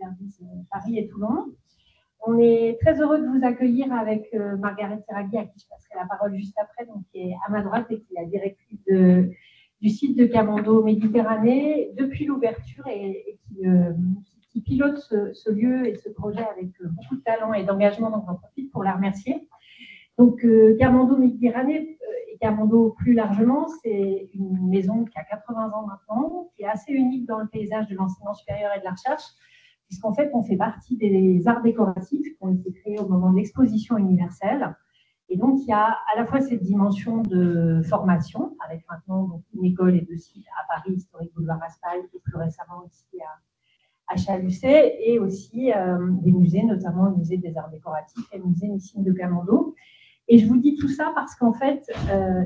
supervise Paris et Toulon. On est très heureux de vous accueillir avec Margaret Seraghi, à qui je passerai la parole juste après, donc, qui est à ma droite et qui est la directrice du site de Camondo Méditerranée depuis l'ouverture et qui pilote ce lieu et ce projet avec beaucoup de talent et d'engagement. Donc, j'en profite pour la remercier. Donc, Camondo Méditerranée et Camondo plus largement, c'est une maison qui a 80 ans maintenant, qui est assez unique dans le paysage de l'enseignement supérieur et de la recherche, puisqu'en fait, on fait partie des arts décoratifs qui ont été créés au moment de l'exposition universelle. Et donc, il y a à la fois cette dimension de formation, avec maintenant donc, une école et deux sites à Paris, historique boulevard Raspail, et plus récemment aussi à Chalucet, et aussi des musées, notamment le musée des arts décoratifs et le musée Missine de Camondo. Et je vous dis tout ça parce qu'en fait,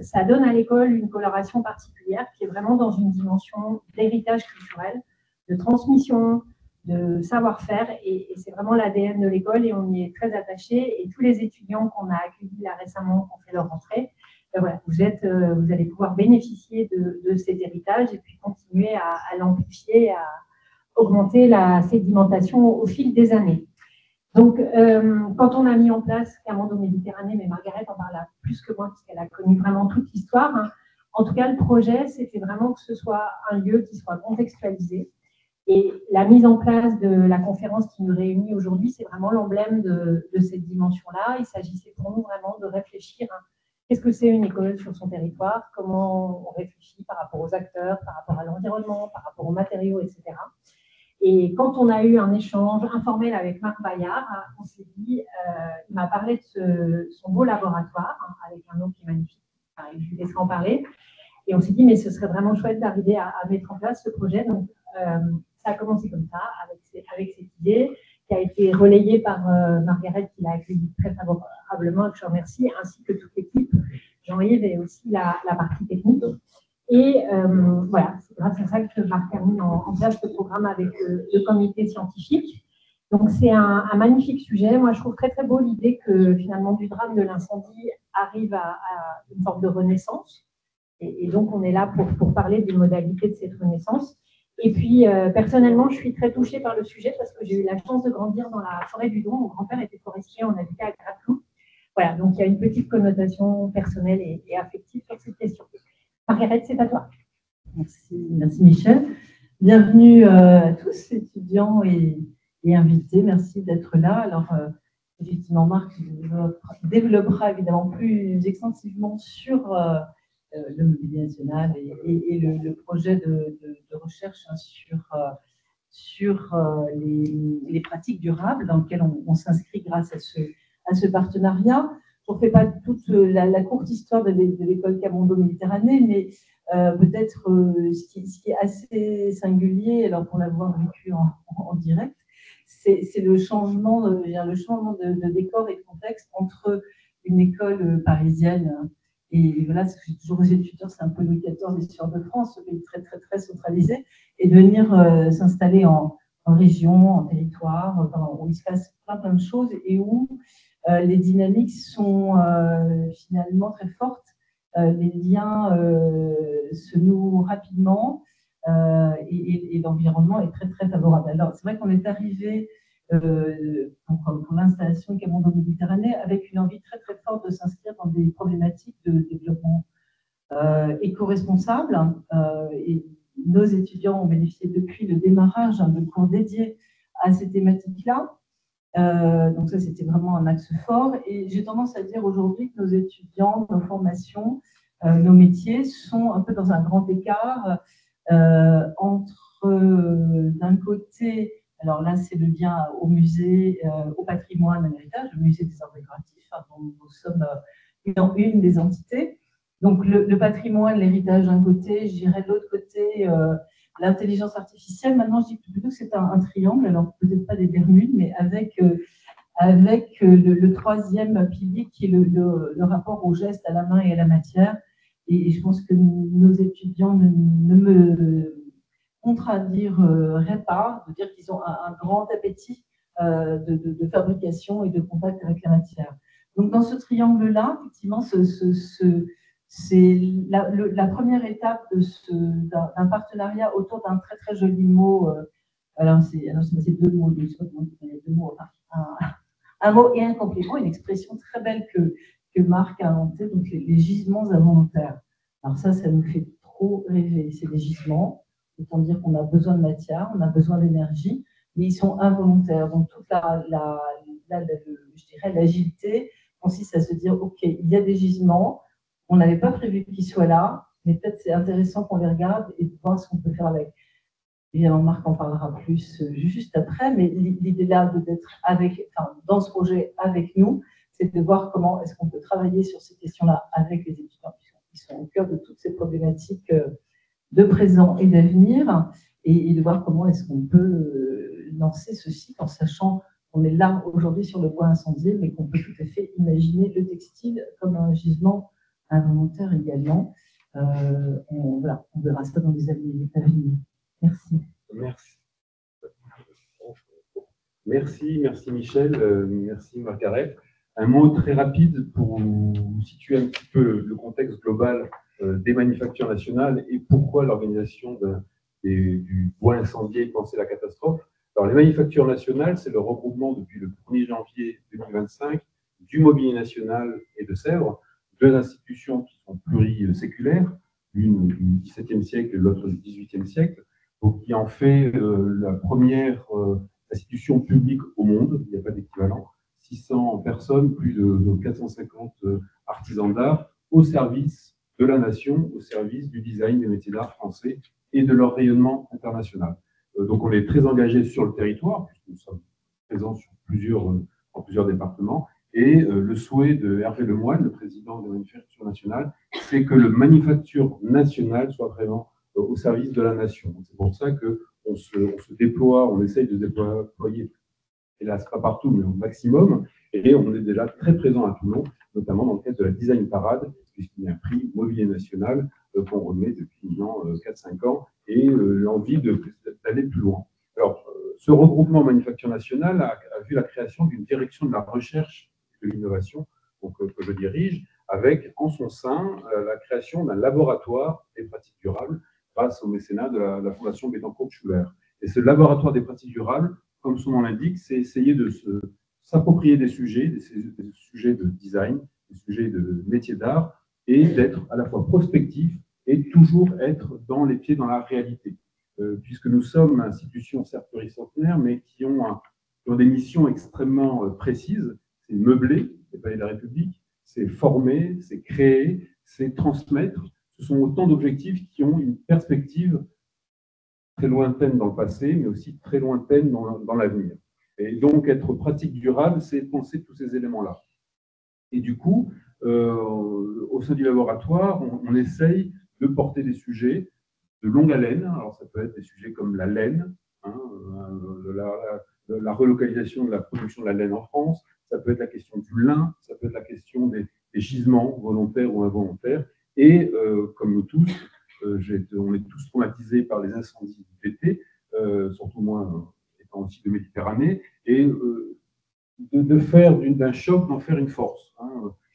ça donne à l'école une coloration particulière qui est vraiment dans une dimension d'héritage culturel, de transmission, de savoir-faire, et c'est vraiment l'ADN de l'école et on y est très attaché. Et tous les étudiants qu'on a accueillis là récemment, qui ont fait leur rentrée, voilà, vous allez pouvoir bénéficier de cet héritage et puis continuer à l'amplifier, à augmenter la sédimentation au fil des années. Donc, quand on a mis en place Camondo Méditerranée, mais Margaret en parle plus que moi, puisqu'elle a connu vraiment toute l'histoire, hein. En tout cas, le projet, c'était vraiment que ce soit un lieu qui soit contextualisé. Et la mise en place de la conférence qui nous réunit aujourd'hui, c'est vraiment l'emblème de cette dimension-là. Il s'agissait pour nous vraiment de réfléchir à qu'est-ce que c'est une école sur son territoire, comment on réfléchit par rapport aux acteurs, par rapport à l'environnement, par rapport aux matériaux, etc. Et quand on a eu un échange informel avec Marc Bayard, on s'est dit, il m'a parlé de son beau laboratoire, hein, avec un nom qui est magnifique, enfin, je lui laisserai en parler. Et on s'est dit, mais ce serait vraiment chouette d'arriver à mettre en place ce projet. Donc, ça a commencé comme ça, avec cette idée, qui a été relayée par Margaret, qui l'a accueillie très favorablement, et que je remercie, ainsi que toute l'équipe, Jean-Yves, et aussi la partie technique. Et voilà, c'est grâce à ça que Marc a mis en place ce programme avec le comité scientifique. Donc, c'est un magnifique sujet. Moi, je trouve très, très beau l'idée que, finalement, du drame de l'incendie arrive à une forme de renaissance. Et donc, on est là pour parler des modalités de cette renaissance. Et puis, personnellement, je suis très touchée par le sujet parce que j'ai eu la chance de grandir dans la forêt du Don. Mon grand-père était forestier, on habitait à Graflou. Voilà, donc il y a une petite connotation personnelle et affective sur cette question. Margaret, c'est à toi. Merci Michel. Bienvenue à tous, étudiants et invités. Merci d'être là. Alors, effectivement, Marc développera évidemment plus extensivement sur le mobilier national et le projet de recherche, hein, sur les pratiques durables dans lesquelles on s'inscrit grâce à ce partenariat. Je ne refais pas toute la courte histoire de l'école Camondo Méditerranée, mais peut-être ce qui est assez singulier, alors pour l'avoir vécu en direct, c'est le changement de décor et de contexte entre une école parisienne et voilà, ce que j'ai toujours aux étudiants, c'est un peu Louis XIV, l'histoire de France, mais très, très, très centralisé, et de venir s'installer en région, en territoire, où il se passe plein de choses et où les dynamiques sont finalement très fortes, les liens se nouent rapidement et l'environnement est très, très favorable. Alors, c'est vrai qu'on est arrivé pour l'installation Camondo Méditerranée avec une envie très, très forte de s'inscrire dans des problématiques de développement éco-responsable. Et nos étudiants ont bénéficié depuis le démarrage de cours dédiés à ces thématiques-là. Donc ça, c'était vraiment un axe fort. Et j'ai tendance à dire aujourd'hui que nos étudiants, nos formations, nos métiers sont un peu dans un grand écart entre, d'un côté, alors là, c'est le lien au musée, au patrimoine, à l'héritage, le musée des arts décoratifs, hein, dont nous sommes une des entités. Donc le patrimoine, l'héritage d'un côté, je dirais de l'autre côté, l'intelligence artificielle. Maintenant, je dis plutôt que c'est un triangle, alors peut-être pas des Bermudes, mais avec le troisième pilier qui est le rapport au geste, à la main et à la matière. Et je pense que nos étudiants ne me contradiraient pas de dire qu'ils ont un grand appétit de fabrication et de contact avec la matière. Donc dans ce triangle-là, effectivement, c'est la première étape d'un partenariat autour d'un très très joli mot Alors, c'est deux mots, il y a deux mots, un mot et un complément, une expression très belle que Marc a inventée, donc les gisements involontaires. Alors ça nous fait trop rêver. C'est des gisements, autant dire qu'on a besoin de matière, on a besoin d'énergie, mais ils sont involontaires. Donc toute je dirais l'agilité consiste à se dire, ok, il y a des gisements, on n'avait pas prévu qu'ils soient là, mais peut-être c'est intéressant qu'on les regarde et de voir ce qu'on peut faire avec. Évidemment, Marc en parlera plus juste après, mais l'idée là d'être dans ce projet avec nous, c'est de voir comment est-ce qu'on peut travailler sur ces questions-là avec les étudiants qui sont au cœur de toutes ces problématiques de présent et d'avenir, et de voir comment est-ce qu'on peut lancer ce cycle en sachant qu'on est là aujourd'hui sur le bois incendié, mais qu'on peut tout à fait imaginer le textile comme un gisement involontaire également. On verra ça dans les années à venir. Merci. Merci Michel, merci Margaret. Un mot très rapide pour vous situer un petit peu le contexte global des manufactures nationales et pourquoi l'organisation du bois incendié pensait la catastrophe. Alors, les manufactures nationales, c'est le regroupement depuis le 1er janvier 2025 du Mobilier National et de Sèvres, deux institutions qui sont pluriséculaires, l'une du XVIIe siècle et l'autre du XVIIIe siècle, donc qui en fait la première institution publique au monde, il n'y a pas d'équivalent, 600 personnes, plus de 450 artisans d'art, au service de la nation, au service du design des métiers d'art français et de leur rayonnement international. Donc on est très engagé sur le territoire, puisque nous sommes présents sur en plusieurs départements, et le souhait de Hervé Lemoine, le président de la Manufacture nationale, c'est que le Manufacture nationale soit vraiment au service de la nation. C'est pour ça qu'on se déploie, on essaye de déployer, hélas pas partout, mais au maximum, et on est déjà très présent à Toulon, notamment dans le cadre de la Design Parade, puisqu'il y a un prix Mobilier National qu'on remet depuis maintenant 4-5 ans, et l'envie d'aller plus loin. Alors, ce regroupement Manufacture nationale a vu la création d'une direction de la recherche et de l'innovation, que je dirige, avec en son sein la création d'un laboratoire des pratiques durables grâce au mécénat de la Fondation Bettencourt-Schuller. Et ce laboratoire des pratiques durables, comme son nom l'indique, c'est essayer de s'approprier des sujets de design, des sujets de métiers d'art, et d'être à la fois prospectif et toujours être dans les pieds dans la réalité. Puisque nous sommes institutions certes pluricentenaires, mais qui ont des missions extrêmement précises. C'est meubler les palais de la République, c'est former, c'est créer, c'est transmettre. Ce sont autant d'objectifs qui ont une perspective très lointaine dans le passé, mais aussi très lointaine dans l'avenir. Et donc, être pratique durable, c'est penser tous ces éléments-là. Et du coup, au sein du laboratoire, on essaye de porter des sujets de longue haleine. Alors, ça peut être des sujets comme la laine, la relocalisation de la production de la laine en France, ça peut être la question du lin, ça peut être la question des gisements volontaires ou involontaires. Et comme nous tous, on est tous traumatisés par les incendies d'été, surtout moi étant aussi de Méditerranée, et de faire d'un choc d'en faire une force.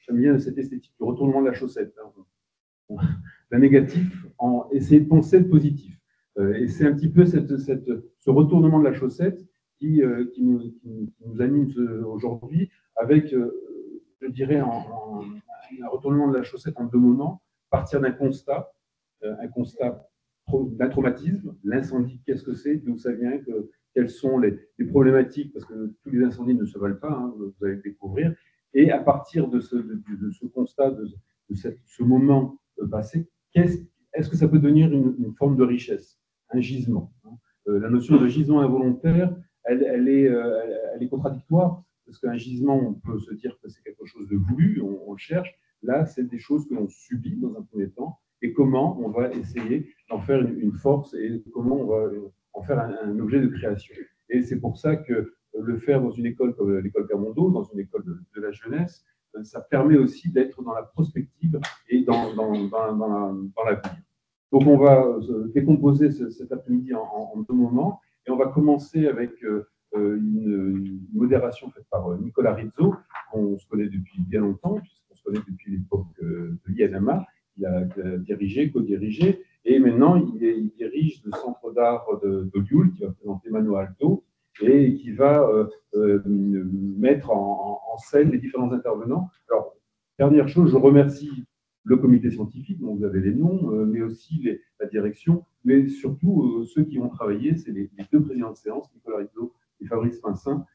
J'aime bien cette esthétique du retournement de la chaussette. La négatif, essayer de penser le positif. Et c'est un petit peu ce retournement de la chaussette qui nous anime aujourd'hui avec, je dirais, un retournement de la chaussette en deux moments, partir d'un constat, d'un traumatisme, l'incendie, qu'est-ce que c'est, d'où ça vient, quelles sont les problématiques, parce que tous les incendies ne se valent pas, vous allez le découvrir, et à partir de ce constat, de ce moment passé, est-ce que ça peut devenir une forme de richesse, un gisement. La notion de gisement involontaire, elle est contradictoire, parce qu'un gisement, on peut se dire que c'est quelque chose de voulu, on le cherche. Là, c'est des choses que l'on subit dans un premier temps, et comment on va essayer d'en faire une force, et comment on va en faire un objet de création. Et c'est pour ça que le faire dans une école comme l'école Camondo, dans une école de la jeunesse, ça permet aussi d'être dans la prospective et dans l'avenir. Donc, on va décomposer cet après-midi en deux moments, et on va commencer avec une modération faite par Nicolas Rizzo, qu'on se connaît depuis bien longtemps, puisqu'on se connaît depuis l'époque de l'INMA, qu'il a dirigé, co-dirigé, Et maintenant, il dirige le centre d'art de Lioul, qui va présenter Mano Alto, et qui va mettre en scène les différents intervenants. Alors, dernière chose, je remercie le comité scientifique, dont vous avez les noms, mais aussi la direction, mais surtout ceux qui ont travaillé, c'est les deux présidents de séance, Nicolas Rizzo et Fabrice Pincin,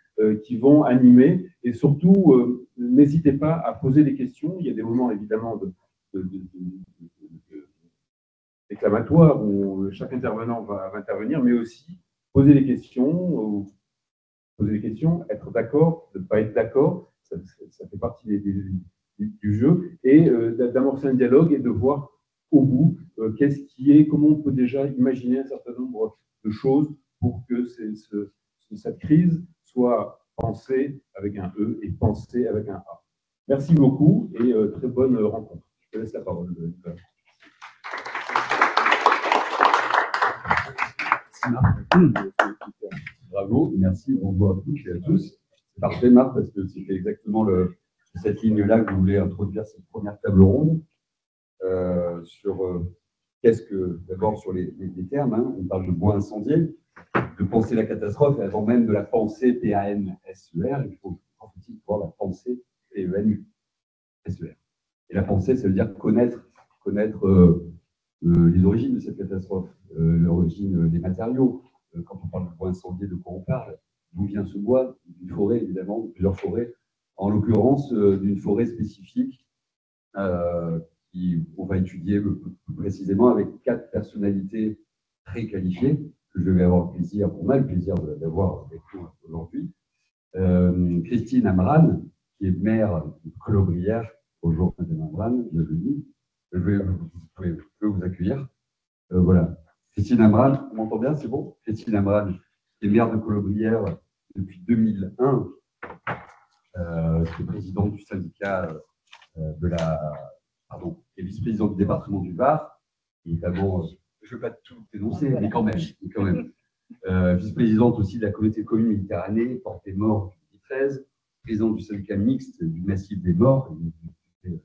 qui vont animer. Et surtout, n'hésitez pas à poser des questions. Il y a des moments, évidemment, déclamatoires où chaque intervenant va intervenir, mais aussi poser des questions, être d'accord, ne pas être d'accord, ça fait partie du jeu, et d'amorcer un dialogue et de voir au bout qu'est-ce qui est, comment on peut déjà imaginer un certain nombre de choses pour que cette crise soit pensée avec un E et pensée avec un A. Merci beaucoup et très bonne rencontre. Je te laisse la parole, Nicolas. Bravo, merci, bonjour à toutes et à tous. C'est parfait, Marc, parce que c'était exactement cette ligne-là que vous voulez introduire cette première table ronde sur qu'est-ce que, d'abord sur les termes, hein, on parle de bois incendié, de penser la catastrophe, et avant même de la pensée P-A-N-S-E-R, il faut voir la pensée P-E-N-U-S-E-R. Et la pensée, ça veut dire connaître les origines de cette catastrophe, l'origine des matériaux. Quand on parle de bois incendié, de quoi on parle? D'où vient ce bois? D'une forêt, évidemment, de plusieurs forêts. En l'occurrence, d'une forêt spécifique qu'on va étudier plus précisément avec 4 personnalités très qualifiées, que je vais avoir le plaisir, on a le plaisir d'avoir avec nous aujourd'hui. Christine Amran, qui est maire de Colobrières, bonjour Madame Amran, bienvenue. Je peux vous accueillir. Voilà. Christine Amran, on m'entend bien, c'est bon? Christine Amran, qui est maire de Colobrières depuis 2001, qui est présidente du syndicat qui est vice-présidente du département du Var, évidemment, je ne vais pas tout dénoncer, mais quand même. Vice-présidente aussi de la communauté de communes Méditerranée, portée mort depuis 2013, présidente du syndicat mixte du massif des morts, des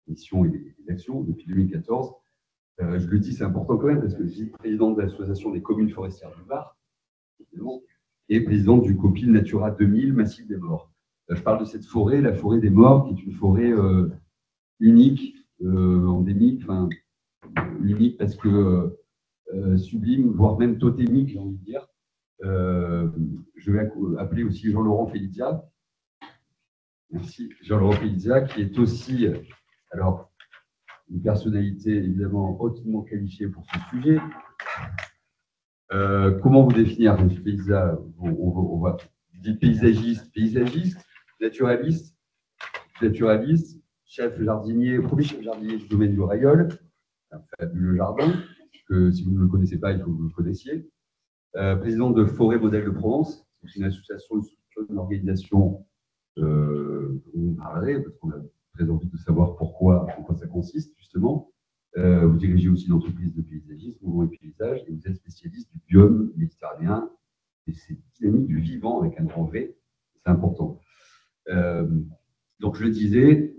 missions et des actions depuis 2014. Je le dis, c'est important quand même, parce que vice-présidente de l'association des communes forestières du Var, évidemment, et présidente du COPIL Natura 2000, massif des morts. Je parle de cette forêt, la forêt des morts, qui est une forêt unique, endémique, enfin, unique parce que sublime, voire même totémique, j'ai envie de dire. Je vais appeler aussi Jean-Laurent Félizia. Merci, Jean-Laurent Félizia, qui est aussi, alors, une personnalité évidemment hautement qualifiée pour ce sujet. Comment vous définir, M. Félizia? On va dire paysagiste, naturaliste, chef jardinier, premier chef jardinier du domaine du Rayol, un fabuleux jardin, que si vous ne le connaissez pas, il faut que vous le connaissiez. Président de Forêt Modèle de Provence, c'est une association, une structure, une organisation dont on parlerait, parce qu'on a très envie de savoir pourquoi ça consiste, justement. Vous dirigez aussi une entreprise de paysagisme, mouvement et paysage, et vous êtes spécialiste du biome méditerranéen, et c'est dynamique du vivant avec un grand V, c'est important. Donc, je le disais,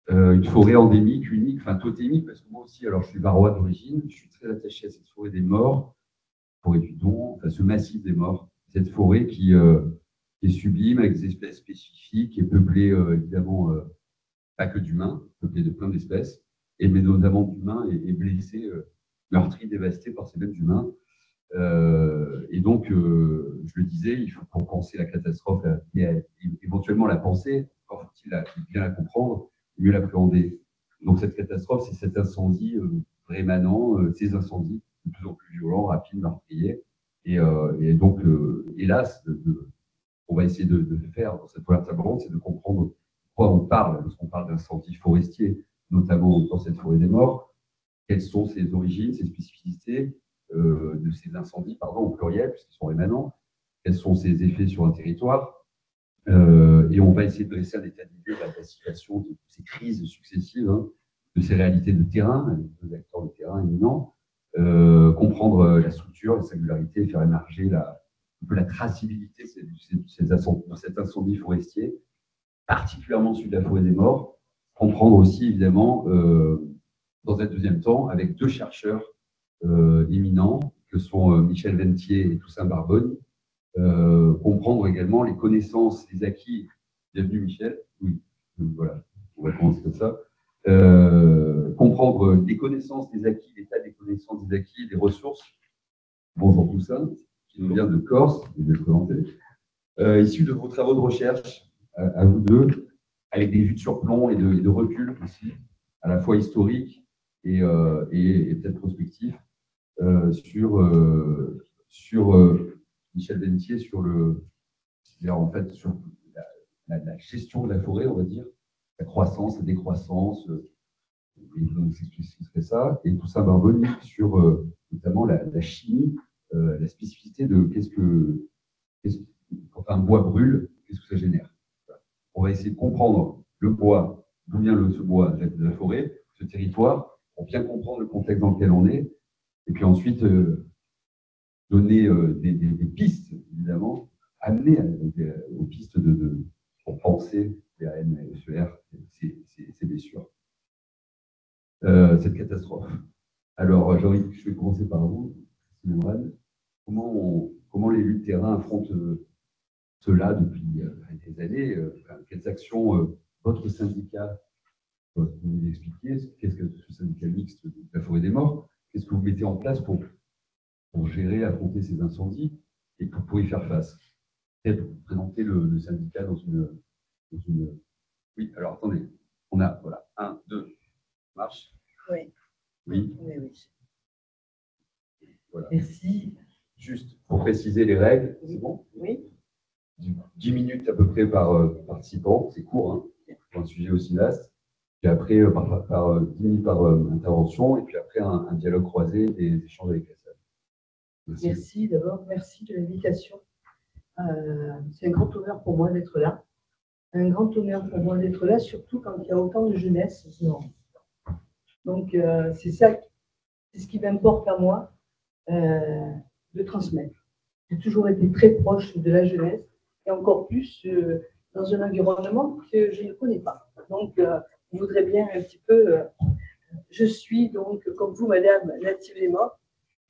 une forêt endémique, unique, enfin totémique, parce que moi aussi, alors je suis varois d'origine, je suis très attaché à cette forêt des morts, forêt du Don, enfin ce massif des morts, cette forêt qui est sublime, avec des espèces spécifiques, qui est peuplée évidemment pas que d'humains, peuplée de plein d'espèces, mais notamment d'humains et blessés, meurtris, dévastés par ces mêmes humains. Et donc, je le disais, il faut pour penser la catastrophe et éventuellement la penser, encore faut-il bien la comprendre, mieux l'appréhender. Donc, cette catastrophe, c'est cet incendie rémanent, ces incendies de plus en plus violents, rapides, meurtriers. Et donc, hélas, on va essayer de faire dans cette première table ronde, c'est de comprendre de quoi on parle lorsqu'on parle d'incendie forestier, notamment dans cette forêt des morts. Quelles sont ses origines, ses spécificités de ces incendies, au pluriel, puisqu'ils sont rémanents. Quels sont ses effets sur un territoire? Et on va essayer de dresser un état d'idée de la situation de ces crises successives, de ces réalités de terrain, avec deux acteurs de terrain éminents, comprendre la structure, la singularité, faire émerger un peu la traçabilité de cet incendie forestier, particulièrement celui de la forêt des morts, comprendre aussi évidemment dans un deuxième temps, avec 2 chercheurs éminents, que sont Michel Ventier et Toussaint Barbogne, comprendre également les connaissances, les acquis. Bienvenue Michel. Oui, voilà, on va commencer comme ça. Comprendre les connaissances, les acquis, l'état des connaissances, des acquis, des ressources. Bonjour Toussaint, qui nous vient de Corse, je vais le présenter. Issu de vos travaux de recherche, à vous deux, avec des vues de surplomb et de recul aussi, à la fois historique et peut-être prospectif, sur Michel Ventier, sur en fait, sur la gestion de la forêt, on va dire, la croissance, la décroissance, et donc c'est ce qui serait ça, et Toussaint Barbogne sur notamment la chimie, la spécificité de quand un bois brûle, qu'est-ce que ça génère. On va essayer de comprendre le bois, d'où vient ce bois de la forêt, ce territoire, pour bien comprendre le contexte dans lequel on est, et puis ensuite donner des pistes, évidemment, amener aux pistes pour penser PAN, SER, ces blessures. Cette catastrophe. Alors, je vais commencer par vous, Christine. Comment les luttes de terrain affrontent cela depuis des années? Quelles actions votre syndicat peut nous expliquer? Qu'est-ce que ce syndicat mixte de la forêt des morts? Qu'est-ce que vous mettez en place pour gérer, affronter ces incendies et pour y faire face? Peut-être présenter le syndicat dans une. Oui, alors attendez, on a, voilà, 1, 2, marche. Oui. Oui. Voilà. Merci. Juste pour préciser les règles, c'est bon? Oui. 10 minutes à peu près par participant, c'est court, hein, pour un sujet aussi vaste. Puis après, 10 minutes par intervention, et puis après, un dialogue croisé, des échanges avec la salle. Merci d'abord, merci de l'invitation. C'est un grand honneur pour moi d'être là. Un grand honneur pour moi d'être là, surtout quand il y a autant de jeunesse. Donc, c'est ça, c'est ce qui m'importe à moi de transmettre. J'ai toujours été très proche de la jeunesse, et encore plus dans un environnement que je ne connais pas. Donc, je voudrais bien un petit peu. Je suis donc, comme vous, madame, native des Morts,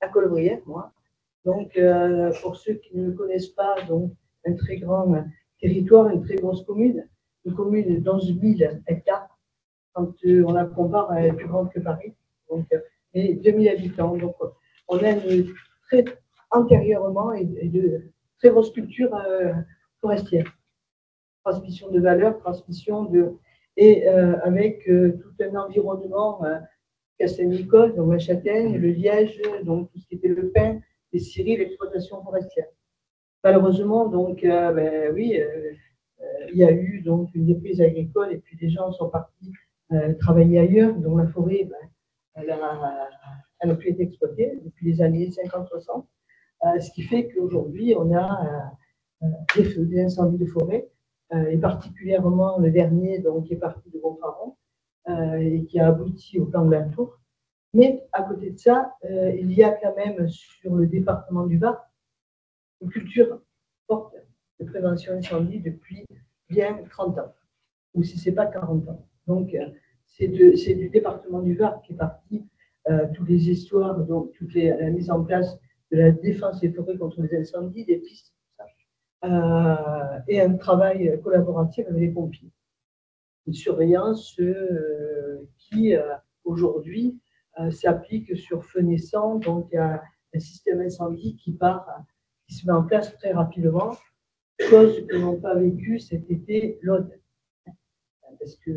à Colombrières, moi. Donc, pour ceux qui ne me connaissent pas, donc, un très grand territoire, une très grosse commune, une commune d'11 000 hectares, quand on la compare, elle est plus grande que Paris, donc, et 2000 habitants. Donc, on a une très antérieurement et de très grosse culture forestière. Transmission de valeurs, transmission de. Et avec tout un environnement castanicole, donc la châtaigne, le liège, donc tout ce qui était le pin, les scieries, l'exploitation forestière. Malheureusement, donc, oui, il y a eu donc une déprise agricole et puis les gens sont partis travailler ailleurs, donc la forêt, elle n'a plus été exploitée depuis les années 50-60, ce qui fait qu'aujourd'hui, on a des feux, des incendies de forêt, et particulièrement le dernier, donc, qui est parti de Gonfaron, et qui a abouti au plan de la Tour. Mais à côté de ça, il y a quand même sur le département du Var une culture forte de prévention incendie depuis bien 30 ans, ou si ce n'est pas 40 ans. Donc, c'est du département du Var qui est parti toutes les histoires, donc la mise en place de la défense des forêts contre les incendies, des pistes, tout ça, et un travail collaboratif avec les pompiers. Une surveillance qui, aujourd'hui, s'applique sur feu naissant, donc il y a un système incendie qui se met en place très rapidement, chose que n'ont pas vécu cet été l'Aude. Parce que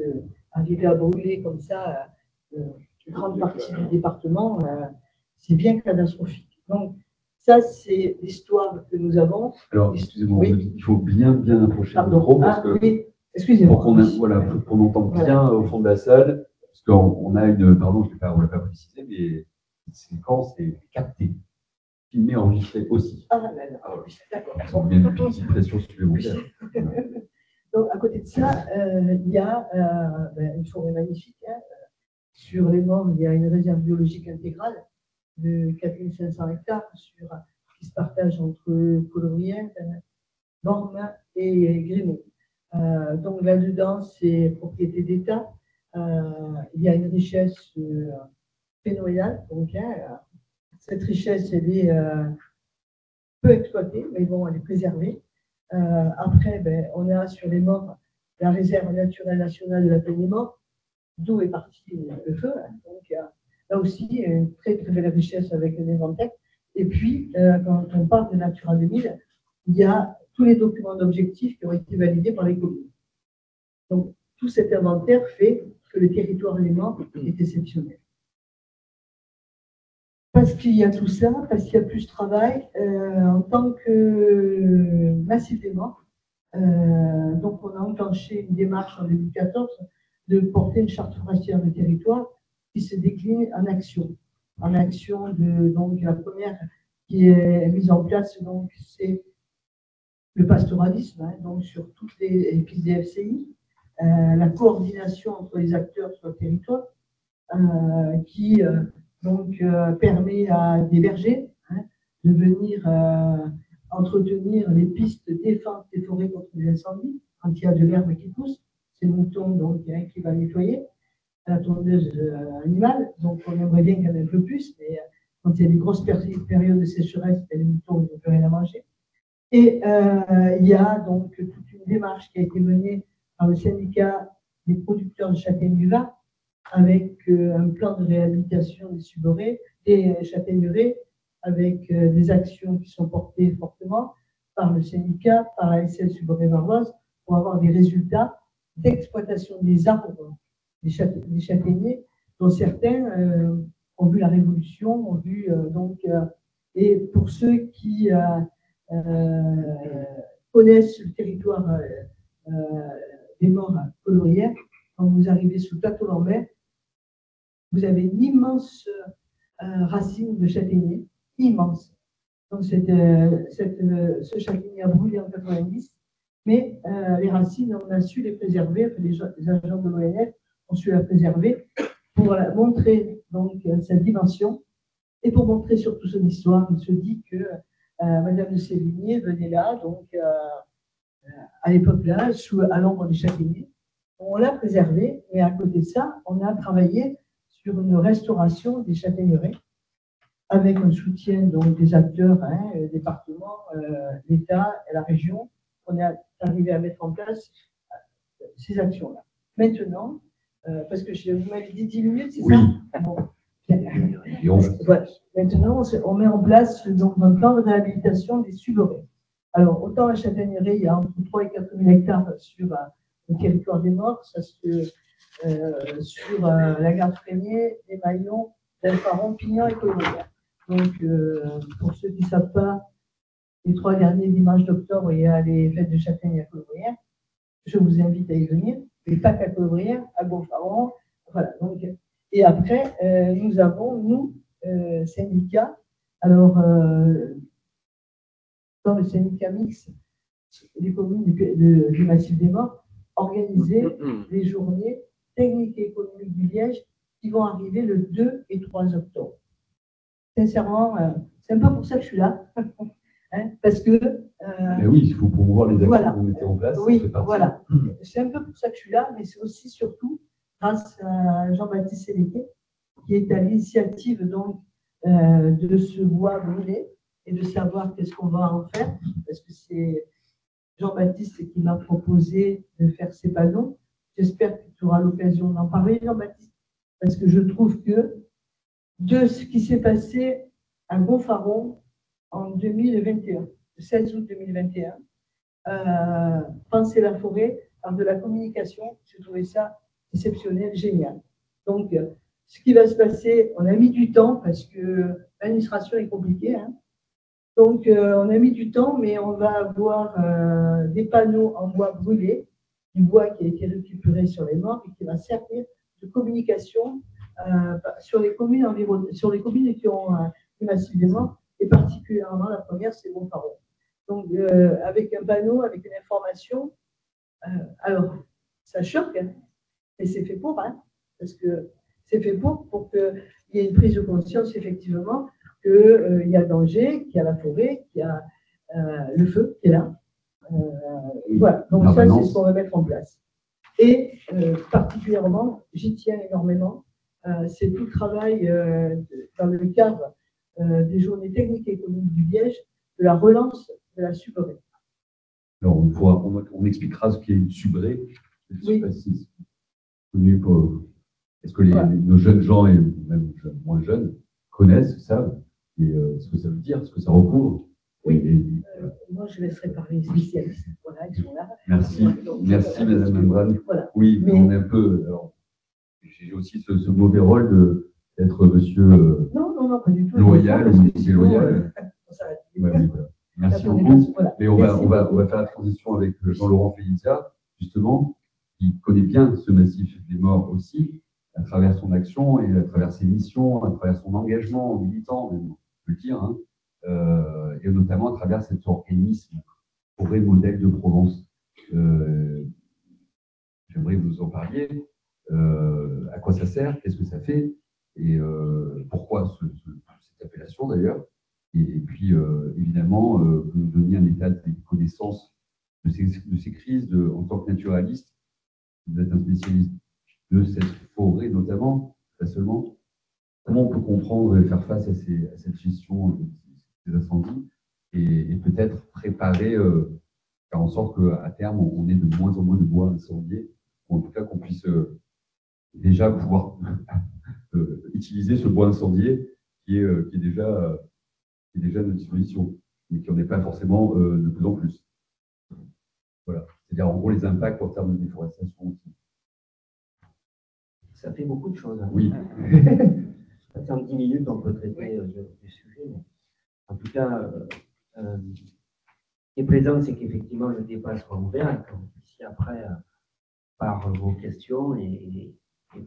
arriver à brûler comme ça une grande partie du département, c'est bien catastrophique. Donc, ça, c'est l'histoire que nous avons. Alors, excusez-moi, oui. Il faut bien approcher le micro, parce que oui. Excusez-moi. Pour qu'on entende bien au fond de la salle, parce qu'on a une, pardon, on ne l'a pas précisé, mais cette séquence est captée, filmée, enregistrée aussi. Ah, oui, d'accord. Donc, il y a une petite pression supplémentaire. Donc, à côté de ça, il y a une forêt magnifique. Hein. Sur les Morts, il y a une réserve biologique intégrale de 4500 hectares qui se partage entre Colombrières, Bormes et Grémaux. Donc là-dedans, c'est propriété d'État. il y a une richesse phénoménale. Donc, cette richesse, elle est peu exploitée, mais bon, elle est préservée. Après, ben, on a sur les morts la réserve naturelle nationale de la Plaine des Morts, d'où est parti le feu. Donc, là aussi, une très, très belle richesse avec un inventaire. Et puis, quand on parle de Natura 2000, il y a tous les documents d'objectifs qui ont été validés par les communes. Donc, tout cet inventaire fait que le territoire léman est exceptionnel. Parce qu'il y a tout ça, parce qu'il y a plus de travail, en tant que massif des morts, donc on a enclenché une démarche en 2014 de porter une charte forestière de territoire qui se décline en actions. En action donc la première qui est mise en place, donc c'est le pastoralisme, hein, donc sur toutes les pistes des FCI, la coordination entre les acteurs sur le territoire, qui permet à des bergers de venir entretenir les pistes de défense des forêts contre les incendies. Quand il y a de l'herbe qui pousse, c'est le mouton donc, qui va nettoyer la tondeuse animale. Donc on aimerait bien qu'il y en ait un peu plus, mais quand il y a des grosses périodes de sécheresse, les moutons n'ont plus rien à manger. Et il y a donc toute une démarche qui a été menée par le syndicat des producteurs de châtaignes du Var, avec un plan de réhabilitation des suborées, des châtaigneraies, avec des actions qui sont portées fortement par le syndicat, par la SL Suborée Varoise, pour avoir des résultats d'exploitation des arbres, des châtaigniers, dont certains ont vu la révolution, ont vu et pour ceux qui connaissent le territoire des morts colorières, quand vous arrivez sous le plateau Lambert, vous avez une immense racine de châtaignier, immense. Donc ce châtaignier a brûlé en 90, mais les racines, on a su les préserver, enfin, les agents de l'ONF ont su la préserver pour montrer donc sa dimension et pour montrer surtout son histoire. Il se dit que Madame de Sévigné venait là, donc à l'époque-là, à l'ombre des châtaigniers. On l'a préservé, mais à côté de ça, on a travaillé sur une restauration des châtaigneraies avec un soutien donc, des acteurs, le département, l'État et la région. On est arrivé à mettre en place ces actions-là. Maintenant, parce que vous m'avez dit 10 minutes, c'est ça bon. Voilà. Maintenant, on met en place donc, un plan de réhabilitation des suborées. Alors, autant la châtaignerie, il y a entre 3 et 4 000 hectares sur le territoire des Morts, ça se sur la gare Frénier, les Maillons, Delpharon, Pignon et Colombière. Donc, pour ceux qui ne savent pas, les 3 derniers dimanches d'octobre, il y a les fêtes de châtaigne à Colombière. Je vous invite à y venir. Les Pâques à Colombière, à Gonfaron. Voilà. Donc, et après, nous avons, nous, syndicats, alors, dans le syndicat mixte des communes du Massif des Morts, organisé des journées techniques et économiques du Liège qui vont arriver le 2 et 3 octobre. Sincèrement, c'est un peu pour ça que je suis là. Parce que. Mais oui, il faut promouvoir les actions voilà. que vous mettez en place. Oui, voilà. C'est un peu pour ça que je suis là, mais c'est aussi surtout grâce à Jean-Baptiste Séléqué, qui est à l'initiative donc de ce bois brûlé et de savoir qu'est-ce qu'on va en faire, parce que c'est Jean-Baptiste qui m'a proposé de faire ces panneaux. J'espère que tu auras l'occasion d'en parler, Jean-Baptiste, parce que je trouve que de ce qui s'est passé à Gonfaron en 2021, le 16 août 2021, penser la forêt par de la communication, j'ai trouvé ça exceptionnel, génial. Donc, ce qui va se passer, on a mis du temps parce que l'administration est compliquée. Donc, on a mis du temps, mais on va avoir des panneaux en bois brûlé, du bois qui a été récupéré sur les morts et qui va servir de communication sur les communes environnantes, sur les communes qui ont le massif des morts, et particulièrement la première, c'est Gonfaron. Donc, avec un panneau, avec une information, alors, ça choque, mais c'est fait pour, parce que c'est fait pour qu'il y ait une prise de conscience, effectivement, qu'il y a danger, qu'il y a la forêt, qu'il y a le feu qui est là. Voilà, donc ça, c'est ce qu'on va mettre en place. Et particulièrement, j'y tiens énormément, c'est tout le travail dans le cadre des journées techniques et économiques du Liège, de la relance de la subrée. Alors, on expliquera ce qu'est une subrée. Je ne sais pas si c'est connu pour... Est-ce que nos jeunes gens, et même moins jeunes, connaissent, savent ce que ça veut dire, ce que ça recouvre? Oui, moi je laisserai parler les spécialistes. Voilà, ils sont là. Merci, merci Madame Membrane. Voilà. Oui, mais on est un peu... J'ai aussi ce mauvais rôle d'être monsieur non, pas du tout. Loyal ou monsieur loyal. Voilà. Merci beaucoup. Voilà. Mais on va faire la transition avec Jean-Laurent Félizia, justement, qui connaît bien ce massif des morts aussi, à travers son action et à travers ses missions, à travers son engagement militant, on peut le dire, hein, et notamment à travers cet organisme Forêt Modèle de Provence. J'aimerais que vous en parliez. À quoi ça sert, qu'est-ce que ça fait, et pourquoi cette appellation d'ailleurs. Et puis, évidemment, vous nous donniez un état de connaissance de ces crises en tant que naturaliste. Vous êtes un spécialiste de cette forêt, notamment, pas seulement. Comment on peut comprendre et faire face à cette gestion des incendies et peut-être préparer, faire en sorte qu'à terme, on ait de moins en moins de bois incendiés, ou en tout cas qu'on puisse déjà pouvoir utiliser ce bois incendié qui est déjà à notre disposition, mais qui n'en est pas forcément de plus en plus. Voilà. C'est-à-dire, en gros, les impacts en termes de déforestation aussi. Ça fait beaucoup de choses. Hein. Oui. En 10 minutes, on peut traiter du sujet. Mais en tout cas, ce qui est plaisant, c'est qu'effectivement, le débat soit ouvert et qu'on puisse après, par vos questions et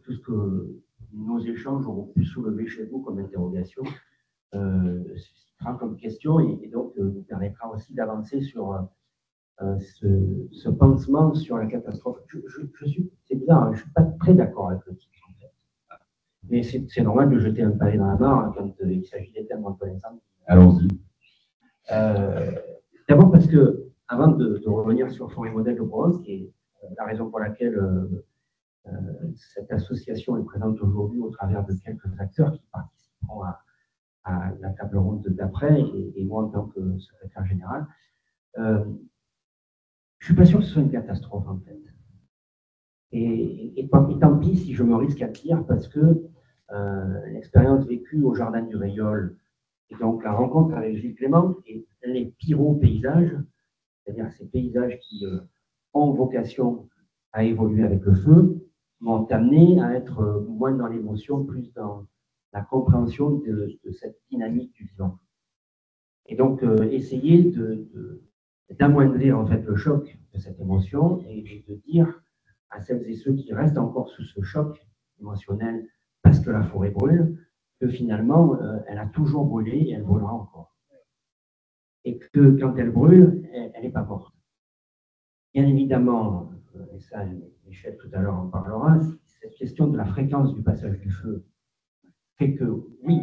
tout ce que nos échanges auront pu soulever chez vous comme interrogation, suscitera comme question et donc nous permettra aussi d'avancer sur ce pansement sur la catastrophe. C'est bizarre, hein, je ne suis pas très d'accord avec le titre, en fait. Mais c'est normal de jeter un pavé dans la mare quand il s'agit des thèmes entre l'incendie. Allons-y. D'abord parce que, avant de revenir sur Forêt Modèle de Provence, qui est la raison pour laquelle cette association est présente aujourd'hui au travers de quelques acteurs qui participeront à la table ronde d'après, et moi en tant que secrétaire général. Je ne suis pas sûr que ce soit une catastrophe, en fait. Et tant pis si je me risque à le dire, parce que l'expérience vécue au Jardin du Rayol, et donc la rencontre avec Gilles Clément, et les pyro-paysages, c'est-à-dire ces paysages qui ont vocation à évoluer avec le feu, m'ont amené à être moins dans l'émotion, plus dans la compréhension de cette dynamique du vivant. Et donc, essayer d'amoindrir en fait le choc de cette émotion et de dire à celles et ceux qui restent encore sous ce choc émotionnel parce que la forêt brûle, que finalement, elle a toujours brûlé et elle brûlera encore. Et que quand elle brûle, elle n'est pas morte. Bien évidemment, et ça, Michel tout à l'heure en parlera, cette question de la fréquence du passage du feu fait que, oui,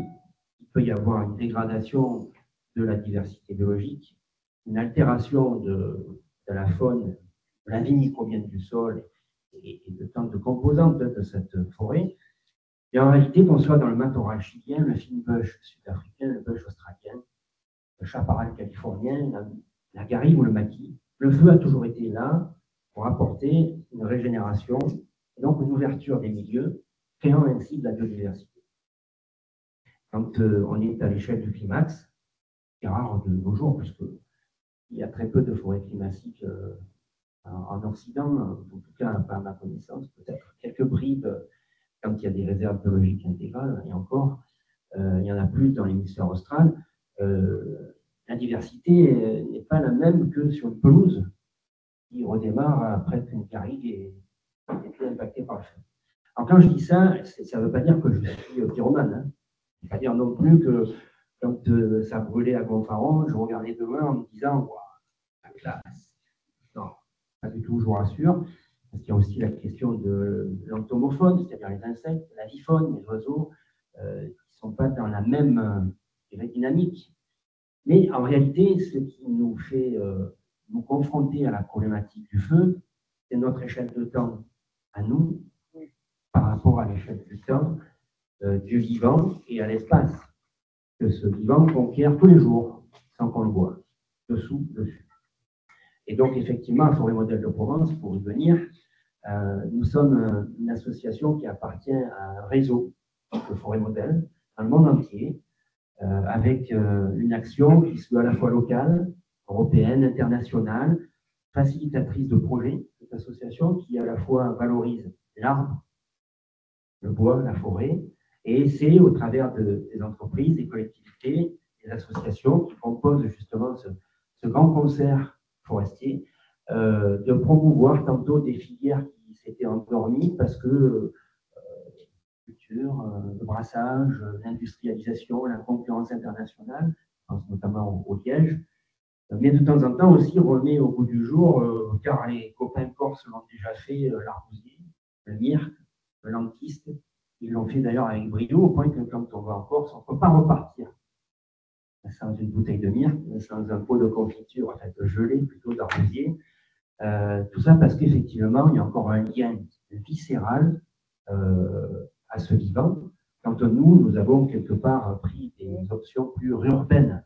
il peut y avoir une dégradation de la diversité biologique, une altération de la faune, de la vie microbienne du sol et de tant de composantes de cette forêt. Et en réalité, qu'on soit dans le matorral chilien, le fine-bush sud-africain, le bush australien, le chaparral californien, la garrigue ou le maquis, le feu a toujours été là pour apporter une régénération et donc une ouverture des milieux, créant ainsi de la biodiversité. Quand on est à l'échelle du climax, c'est rare de nos jours, puisqu'il y a très peu de forêts climatiques en Occident, en tout cas pas à ma connaissance, peut-être quelques bribes quand il y a des réserves biologiques intégrales, et encore, il y en a plus dans l'hémisphère austral. La diversité n'est pas la même que sur une pelouse qui redémarre après qu'une garrigue ait été impactée par le feu. Alors quand je dis ça, ça ne veut pas dire que je suis pyromane. Hein. Ça ne veut pas dire non plus que quand ça brûlait à Gonfaron, je regardais de loin en me disant « Waouh, la classe !» Non, pas du tout, je vous rassure. Parce qu'il y a aussi la question de l'entomofaune, c'est-à-dire les insectes, la vifaune, les oiseaux, qui ne sont pas dans la même dynamique. Mais en réalité, ce qui nous fait nous confronter à la problématique du feu, c'est notre échelle de temps à nous par rapport à l'échelle du temps, du vivant et à l'espace, que ce vivant conquiert tous les jours, sans qu'on le voie, dessous, dessus. Et donc, effectivement, à Forêt Modèle de Provence, pour y venir, nous sommes une association qui appartient à un réseau de Forêt Modèle dans le monde entier, avec une action qui soit à la fois locale, européenne, internationale, facilitatrice de projets, cette association qui à la fois valorise l'arbre, le bois, la forêt, et c'est au travers des entreprises, des collectivités, des associations qui composent justement ce grand concert forestier, de promouvoir tantôt des filières qui s'étaient endormies parce que le brassage, l'industrialisation, la concurrence internationale, je pense notamment au liège, mais de temps en temps aussi remet au goût du jour, car les copains corses l'ont déjà fait, l'arbousier, le myrte, le lentisque, ils l'ont fait d'ailleurs avec brio, au point que quand on va en Corse, on ne peut pas repartir sans une bouteille de myrte, sans un pot de confiture, en fait, gelé plutôt d'arbousier. Tout ça parce qu'effectivement, il y a encore un lien viscéral à ce vivant, quand nous avons quelque part pris des options plus urbaines.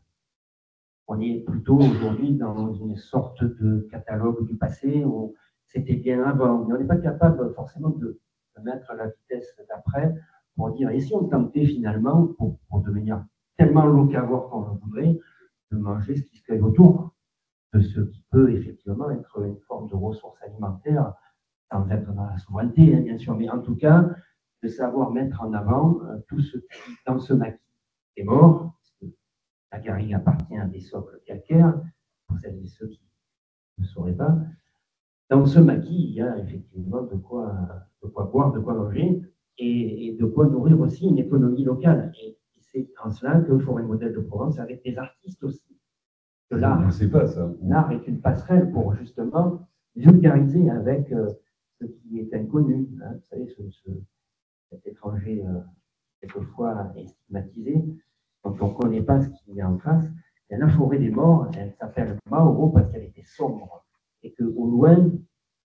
On est plutôt aujourd'hui dans une sorte de catalogue du passé où c'était bien avant, mais on n'est pas capable forcément de mettre la vitesse d'après pour dire, et si on tentait finalement, pour devenir tellement locavore qu'on le voudrait, de manger ce qui se fait autour de ce qui peut effectivement être une forme de ressource alimentaire, sans être dans la souveraineté, hein, bien sûr, mais en tout cas, de savoir mettre en avant tout ce qui, dans ce maquis, est mort, parce que la garrigue appartient à des socles calcaires, pour celles et ceux qui ne sauraient pas. Dans ce maquis, il y a effectivement de quoi boire, de quoi manger, et de quoi nourrir aussi une économie locale. Et c'est en cela que Forêt Modèle de Provence, avec des artistes aussi, que l'art est une passerelle pour justement vulgariser avec ce qui est inconnu. Hein. Vous savez, cet étranger, quelquefois, est stigmatisé. Quand on ne connaît pas ce qu'il y a en face, et la forêt des morts, elle s'appelle Mauro parce qu'elle était sombre. Et qu'au loin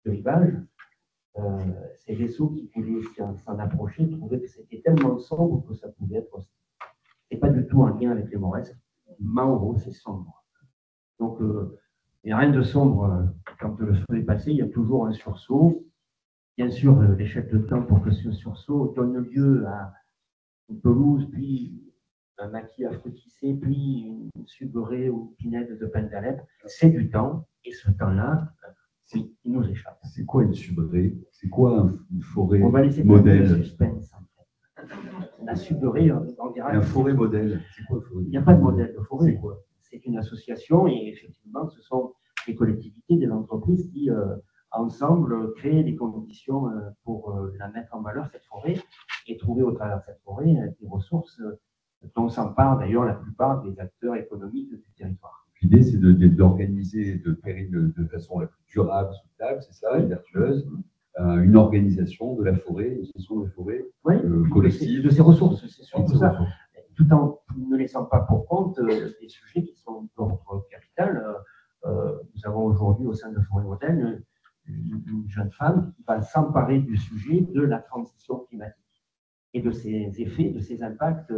du rivage, ces vaisseaux qui voulaient s'en approcher trouvaient que c'était tellement sombre que ça pouvait être hostile. Ce n'est pas du tout en lien avec les Mauresques. Mauro, c'est sombre. Donc, il n'y a rien de sombre. Quand le feu est passé, il y a toujours un sursaut. Bien sûr, l'échelle de temps pour que ce sursaut donne lieu à une pelouse, puis un maquis à fruits tissés, puis une suberée ou une pinède de pain d'Alep. C'est du temps, et ce temps-là, il nous échappe. C'est quoi une suberée? C'est quoi une forêt modèle? On va laisser le suspense, en fait. La suberée, on dira. Et un forêt modèle, c'est quoi? Il n'y a pas de modèle de forêt. C'est une association, et effectivement, ce sont des collectivités, des entreprises qui, ensemble, créent les conditions pour la mettre en valeur, cette forêt, et trouver au travers de cette forêt des ressources dont s'emparent d'ailleurs la plupart des acteurs économiques du territoire. L'idée, c'est d'organiser de façon la plus durable, soutenable, c'est ça, et vertueuse, une organisation de la forêt, une gestion de la forêt collective. De ses ressources, c'est surtout ça. Tout en ne laissant pas pour compte des sujets qui sont d'ordre capital. Nous avons aujourd'hui au sein de Forêt Modèle une jeune femme qui va s'emparer du sujet de la transition climatique et de ses effets, de ses impacts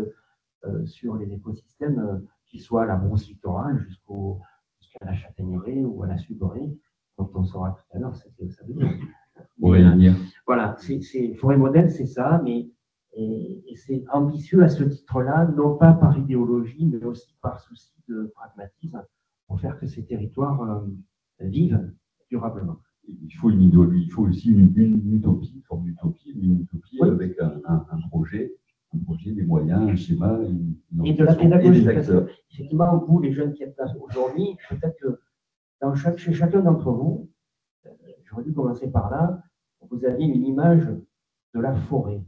sur les écosystèmes, qu'ils soient à la brousse littorale jusqu'à la châtaigneraie ou à la suberée, dont on saura tout à l'heure ce que ça veut dire. Voilà, Forêt Modèle, c'est ça, mais et c'est ambitieux à ce titre-là, non pas par idéologie, mais aussi par souci de pragmatisme, pour faire que ces territoires vivent durablement. Il faut aussi une utopie, une forme d'utopie, oui, avec un projet, des moyens, un schéma, et de la pédagogie. Parce que, effectivement, vous, les jeunes qui êtes là aujourd'hui, peut-être que chez chacun d'entre vous, j'aurais dû commencer par là, vous aviez une image de la forêt,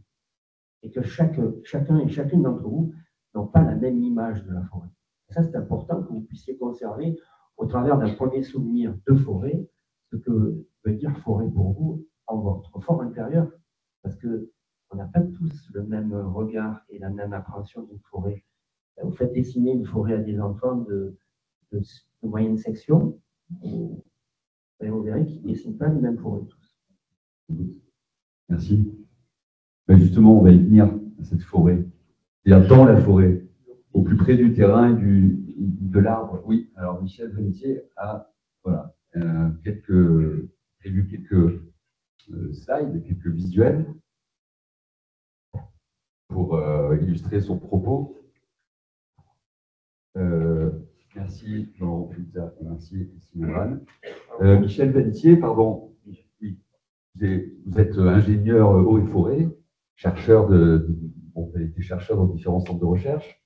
et que chacun et chacune d'entre vous n'ont pas la même image de la forêt. Et ça, c'est important que vous puissiez conserver, au travers d'un premier souvenir de forêt, ce que veut dire forêt pour vous en votre fort intérieur. Parce qu'on n'a pas tous le même regard et la même appréhension d'une forêt. Vous faites dessiner une forêt à des enfants de moyenne section, et vous verrez qu'ils ne dessinent pas les mêmes forêts tous. Merci. Ben justement, on va y venir à cette forêt. C'est-à-dire dans la forêt, au plus près du terrain et de l'arbre. Oui, alors Michel Vennetier a voilà, prévu quelques slides, quelques visuels pour illustrer son propos. Merci Laurent Pulta, merci Simon Rann. Michel Vennetier, pardon, oui, vous êtes ingénieur eau et forêt, chercheur vous avez été chercheur dans différents centres de recherche.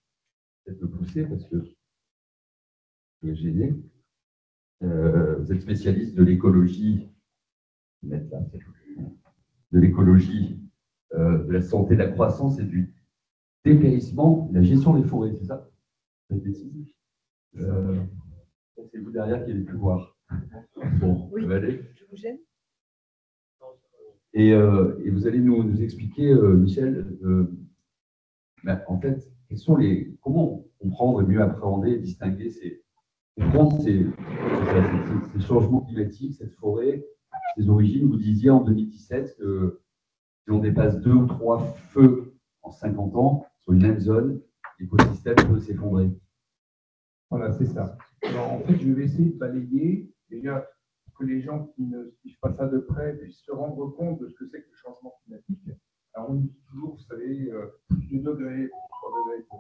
Peut-être me pousser parce que je suis gêné. Vous êtes spécialiste de l'écologie, de l'écologie, de la santé, de la croissance et du dépérissement, de la gestion des forêts, c'est ça? C'est vous derrière qui allez pu voir. Bon, oui, ça va aller. Je vous gêne? Et vous allez nous expliquer, Michel, en fait, comment comprendre et mieux appréhender, distinguer ces changements climatiques, cette forêt, ces origines. Vous disiez en 2017 que si on dépasse 2 ou 3 feux en 50 ans sur une même zone, l'écosystème peut s'effondrer. Voilà, c'est ça. Alors, en fait, je vais essayer de balayer, déjà, pour que les gens qui ne suivent pas ça de près puissent se rendre compte de ce que c'est que le changement climatique. Alors, on dit toujours, vous savez, plus de 2 degrés, 3 degrés, etc.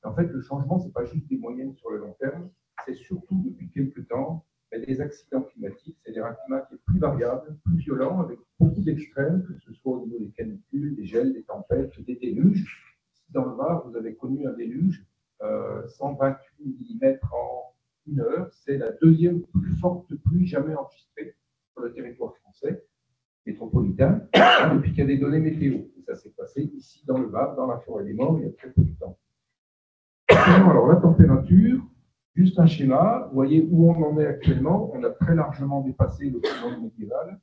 Et en fait, le changement, ce n'est pas juste des moyennes sur le long terme, c'est surtout, depuis quelques temps, des accidents climatiques, c'est-à-dire un climat qui est plus variable, plus violent, avec beaucoup d'extrêmes, que ce soit au niveau des canicules, des gels, des tempêtes, des déluges. Dans le Var, vous avez connu un déluge, 128 mm en 1 heure. C'est la deuxième plus forte pluie jamais enregistrée sur le territoire français métropolitain depuis qu'il y a des données météo. Et ça s'est passé ici dans le Var, dans la forêt des Morts, il y a très peu de temps. Alors la température, juste un schéma, vous voyez où on en est actuellement. On a très largement dépassé le monde médiéval.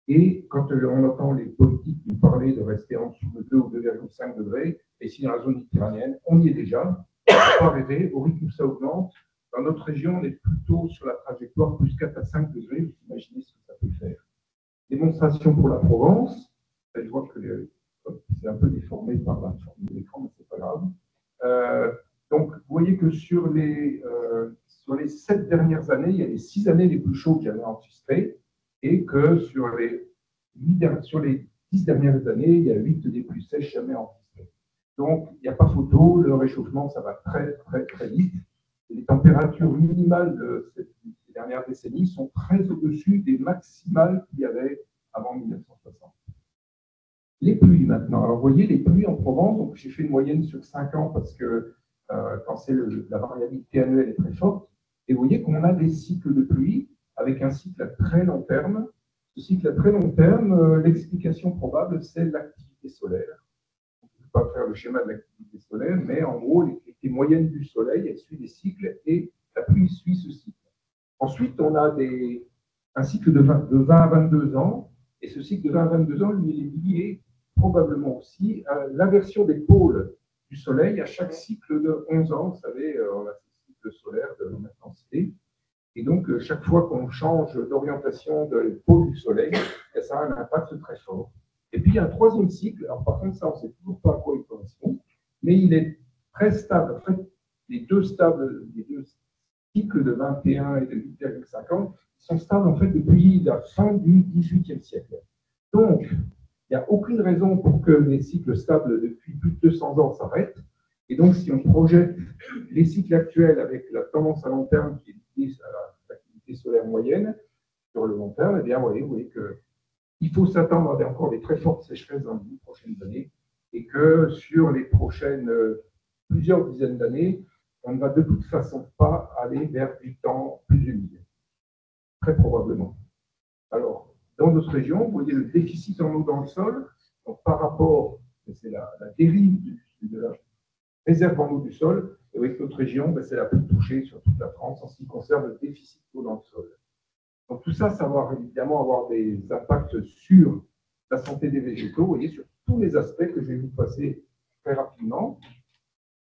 Et quand on entend les politiques nous parler de rester en dessous de 2 ou 2,5 degrés, et si dans la zone méditerranéenne, on y est déjà. On ne peut pas rêver, au rythme où ça augmente. Dans notre région, on est plutôt sur la trajectoire plus 4 à 5 degrés. Vous imaginez ce que ça peut faire. Démonstration pour la Provence. Je vois que c'est un peu déformé par la forme de l'écran, mais ce n'est pas grave. Donc, vous voyez que sur les 7 dernières années, il y a les 6 années les plus chaudes que j'avais enregistrées, et que sur les 10 dernières années, il y a 8 des plus sèches jamais enregistrées. Donc, il n'y a pas photo, le réchauffement, ça va très, très, très vite. Et les températures minimales de ces dernières décennies sont très au-dessus des maximales qu'il y avait avant 1960. Les pluies maintenant. Alors, vous voyez, les pluies en Provence, donc j'ai fait une moyenne sur 5 ans parce que quand c'est la variabilité annuelle est très forte. Et vous voyez qu'on a des cycles de pluie avec un cycle à très long terme. Ce cycle à très long terme, l'explication probable, c'est l'activité solaire. On ne peut pas faire le schéma de l'activité solaire, mais en gros, les moyennes du soleil, elles suivent des cycles et la pluie suit ce cycle. Ensuite, on a un cycle de 20 à 22 ans, et ce cycle de 20 à 22 ans, lui, il est lié probablement aussi à l'inversion des pôles du soleil à chaque cycle de 11 ans. Vous savez, on a ce cycle solaire de l'intensité. Et donc, chaque fois qu'on change d'orientation de pôle du soleil, ça a un impact très fort. Et puis, il y a un troisième cycle. Alors, par contre, ça, on ne sait toujours pas à quoi il correspond, mais il est très stable. En fait, les deux cycles de 21 et de 8,5 ans sont stables en fait depuis la fin du XVIIIe siècle. Donc, il n'y a aucune raison pour que les cycles stables depuis plus de 200 ans s'arrêtent. Et donc, si on projette les cycles actuels avec la tendance à long terme qui est liée à l'activité solaire moyenne sur le long terme, eh bien, vous voyez qu'il faut s'attendre à encore des très fortes sécheresses dans les prochaines années et que sur les prochaines plusieurs dizaines d'années, on ne va de toute façon pas aller vers du temps plus humide. Très probablement. Alors, dans notre région, vous voyez le déficit en eau dans le sol. Donc, par rapport, c'est la dérive de la réserve en eau du sol. Et avec notre région, c'est la plus touchée sur toute la France en ce qui concerne le déficit d'eau dans le sol. Donc, tout ça, ça va évidemment avoir des impacts sur la santé des végétaux, vous voyez, sur tous les aspects que je vais vous passer très rapidement.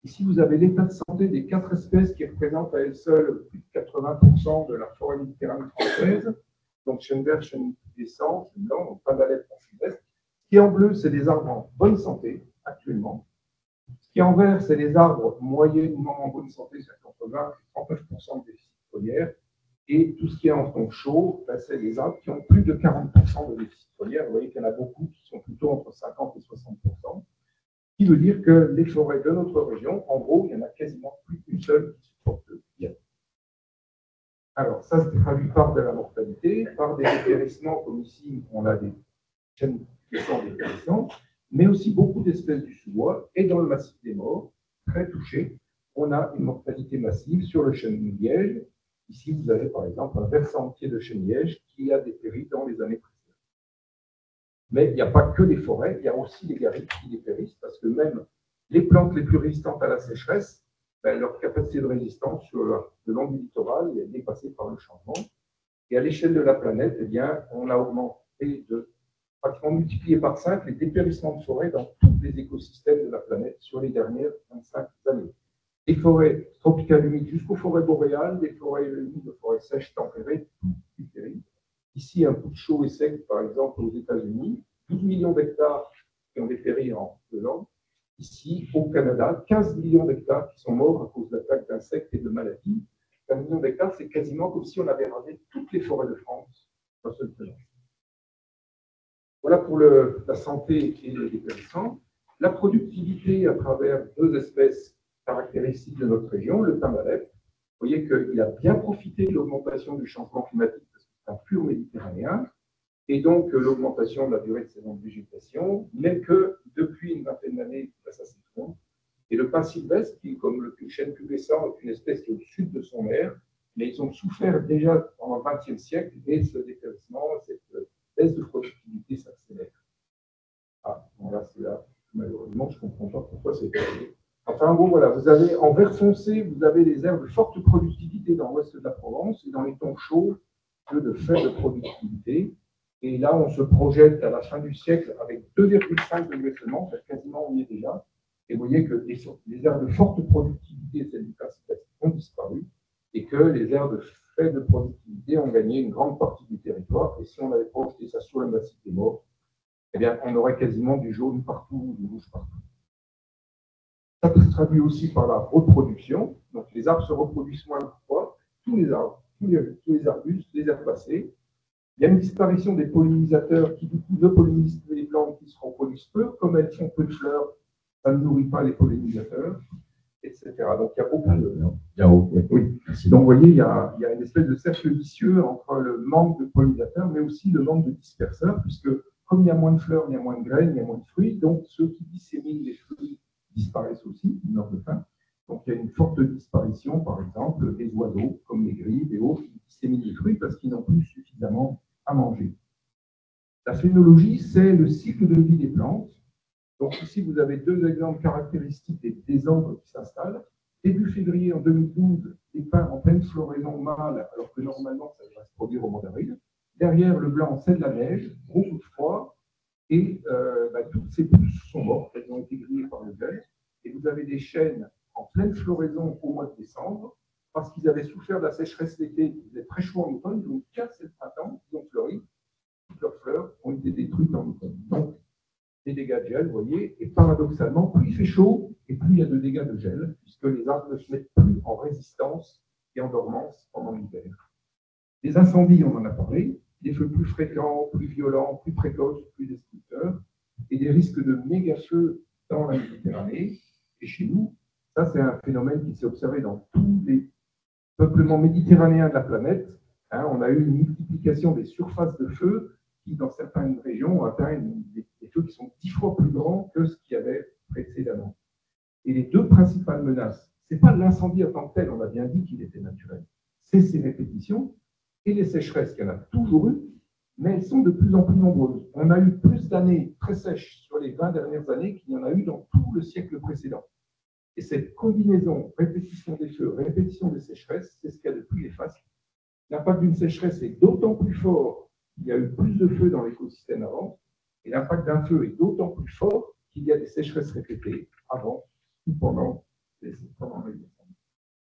Ici, vous avez l'état de santé des 4 espèces qui représentent à elles seules plus de 80% de la forêt méditerranéenne française. Donc, chêne vert, chêne décent, chêne blanc, donc pas d'alerte en sud-est. Ce qui est en bleu, c'est des arbres en bonne santé, actuellement. Ce qui est en vert, c'est les arbres moyennement en bonne santé, c'est entre 20 et 39% de déficit foliaire. Et tout ce qui est en ton chaud, ben, c'est les arbres qui ont plus de 40% de déficit foliaire. Vous voyez qu'il y en a beaucoup qui sont plutôt entre 50 et 60%. Ce qui veut dire que les forêts de notre région, en gros, il n'y en a quasiment plus qu'une seule qui supporte bien. Alors, ça se traduit par de la mortalité, par des dépérissements, comme ici, on a des chaînes qui sont dépérissantes, mais aussi beaucoup d'espèces du sous-bois, et dans le massif des Maures, très touché, on a une mortalité massive sur le chêne liège. Ici, vous avez par exemple un versant entier de chêne liège qui a dépéri dans les années précédentes. Mais il n'y a pas que les forêts, il y a aussi les garrigues qui dépérissent, parce que même les plantes les plus résistantes à la sécheresse, ben, leur capacité de résistance sur le long du littoral est dépassée par le changement. Et à l'échelle de la planète, eh bien, on a augmenté de pratiquement multiplié par 5 les dépérissements de forêts dans tous les écosystèmes de la planète sur les dernières 25 années. Des forêts tropicales humides jusqu'aux forêts boréales, des forêts humides, des forêts sèches tempérées, tout dépérit. Ici, un coup de chaud et sec, par exemple, aux États-Unis, 12 millions d'hectares qui ont dépéri en 2 ans. Ici, au Canada, 15 millions d'hectares qui sont morts à cause d'attaques d'insectes et de maladies. 15 millions d'hectares, c'est quasiment comme si on avait rasé toutes les forêts de France d'un seul tenant. Voilà pour la santé et le dépérissement. La productivité à travers 2 espèces caractéristiques de notre région, le pin d'Alep. Vous voyez qu'il a bien profité de l'augmentation du changement climatique parce que c'est un pur méditerranéen, et donc l'augmentation de la durée de saison de végétation, même que depuis une vingtaine d'années, ça s'effondre. Et le pin sylvestre, qui, comme le chêne pubescent, est une espèce qui est au sud de son aire, mais ils ont souffert déjà pendant le XXe siècle, et ce dépérissement, cette baisse de productivité s'accélère. Ah, bon, là, c'est là. Malheureusement, je ne comprends pas pourquoi c'est arrivé. Enfin, bon, voilà, vous avez en vert foncé, vous avez les aires de forte productivité dans l'ouest de la Provence, et dans les tons chauds, de faible productivité. Et là, on se projette à la fin du siècle avec 2,5 degrés seulement, quasiment on y est déjà. Et vous voyez que les aires de forte productivité, celles du Pacifique, ont disparu, et que les aires de faible productivité ont gagné une grande partie du territoire. Et si on avait projeté ça sur le massif des Maures, eh bien, on aurait quasiment du jaune partout, du rouge partout. Ça se traduit aussi par la reproduction. Donc, les arbres se reproduisent moins de fois, tous les arbres, tous les arbustes, les herbacées. Il y a une disparition des pollinisateurs qui, du coup, ne pollinisent les plantes qui se reproduisent peu. Comme elles font peu de fleurs, ça ne nourrit pas les pollinisateurs, etc. Donc, il y a beaucoup de... Oui. Donc, vous voyez, il y a une espèce de cercle vicieux entre le manque de pollinisateurs, mais aussi le manque de disperseurs, puisque comme il y a moins de fleurs, il y a moins de graines, il y a moins de fruits, donc ceux qui disséminent les fruits disparaissent aussi, ils meurent de faim. Donc il y a une forte disparition, par exemple, des oiseaux, comme les grilles et autres, qui disséminent les fruits parce qu'ils n'ont plus suffisamment à manger. La phénologie, c'est le cycle de vie des plantes. Donc ici, vous avez 2 exemples caractéristiques des désordres qui s'installent. Début février en 2012, les pins en pleine floraison mâle, alors que normalement, ça devrait se produire au mois d'avril. Derrière, le blanc, c'est de la neige, gros coup de froid, et toutes ces pousses sont mortes, elles ont été grillées par le gel. Et vous avez des chênes en pleine floraison au mois de décembre, parce qu'ils avaient souffert de la sécheresse l'été, il faisait très chaud en automne, donc cassé le printemps, ils ont fleuri, toutes leurs fleurs ont été détruites en automne. Donc, des dégâts de gel, vous voyez, et paradoxalement, plus il fait chaud, et plus il y a de dégâts de gel, puisque les arbres ne se mettent plus en résistance et en dormance pendant l'hiver. Les incendies, on en a parlé, des feux plus fréquents, plus violents, plus précoces, plus destructeurs, et des risques de méga-feux dans la Méditerranée. Et chez nous, ça c'est un phénomène qui s'est observé dans tous les peuplements méditerranéens de la planète. On a eu une multiplication des surfaces de feu qui, dans certaines régions, ont atteint des feux qui sont 10 fois plus grands que ce qu'il y avait précédemment. Et les 2 principales menaces, ce n'est pas l'incendie en tant que tel, on a bien dit qu'il était naturel, c'est ses répétitions, et les sécheresses qu'il y en a toujours eu, mais elles sont de plus en plus nombreuses. On a eu plus d'années très sèches sur les 20 dernières années qu'il y en a eu dans tout le siècle précédent. Et cette combinaison, répétition des feux, répétition des sécheresses, c'est ce qu'il y a de plus néfaste. L'impact d'une sécheresse est d'autant plus fort qu'il y a eu plus de feux dans l'écosystème avant, et l'impact d'un feu est d'autant plus fort qu'il y a des sécheresses répétées avant ou pendant les incendies.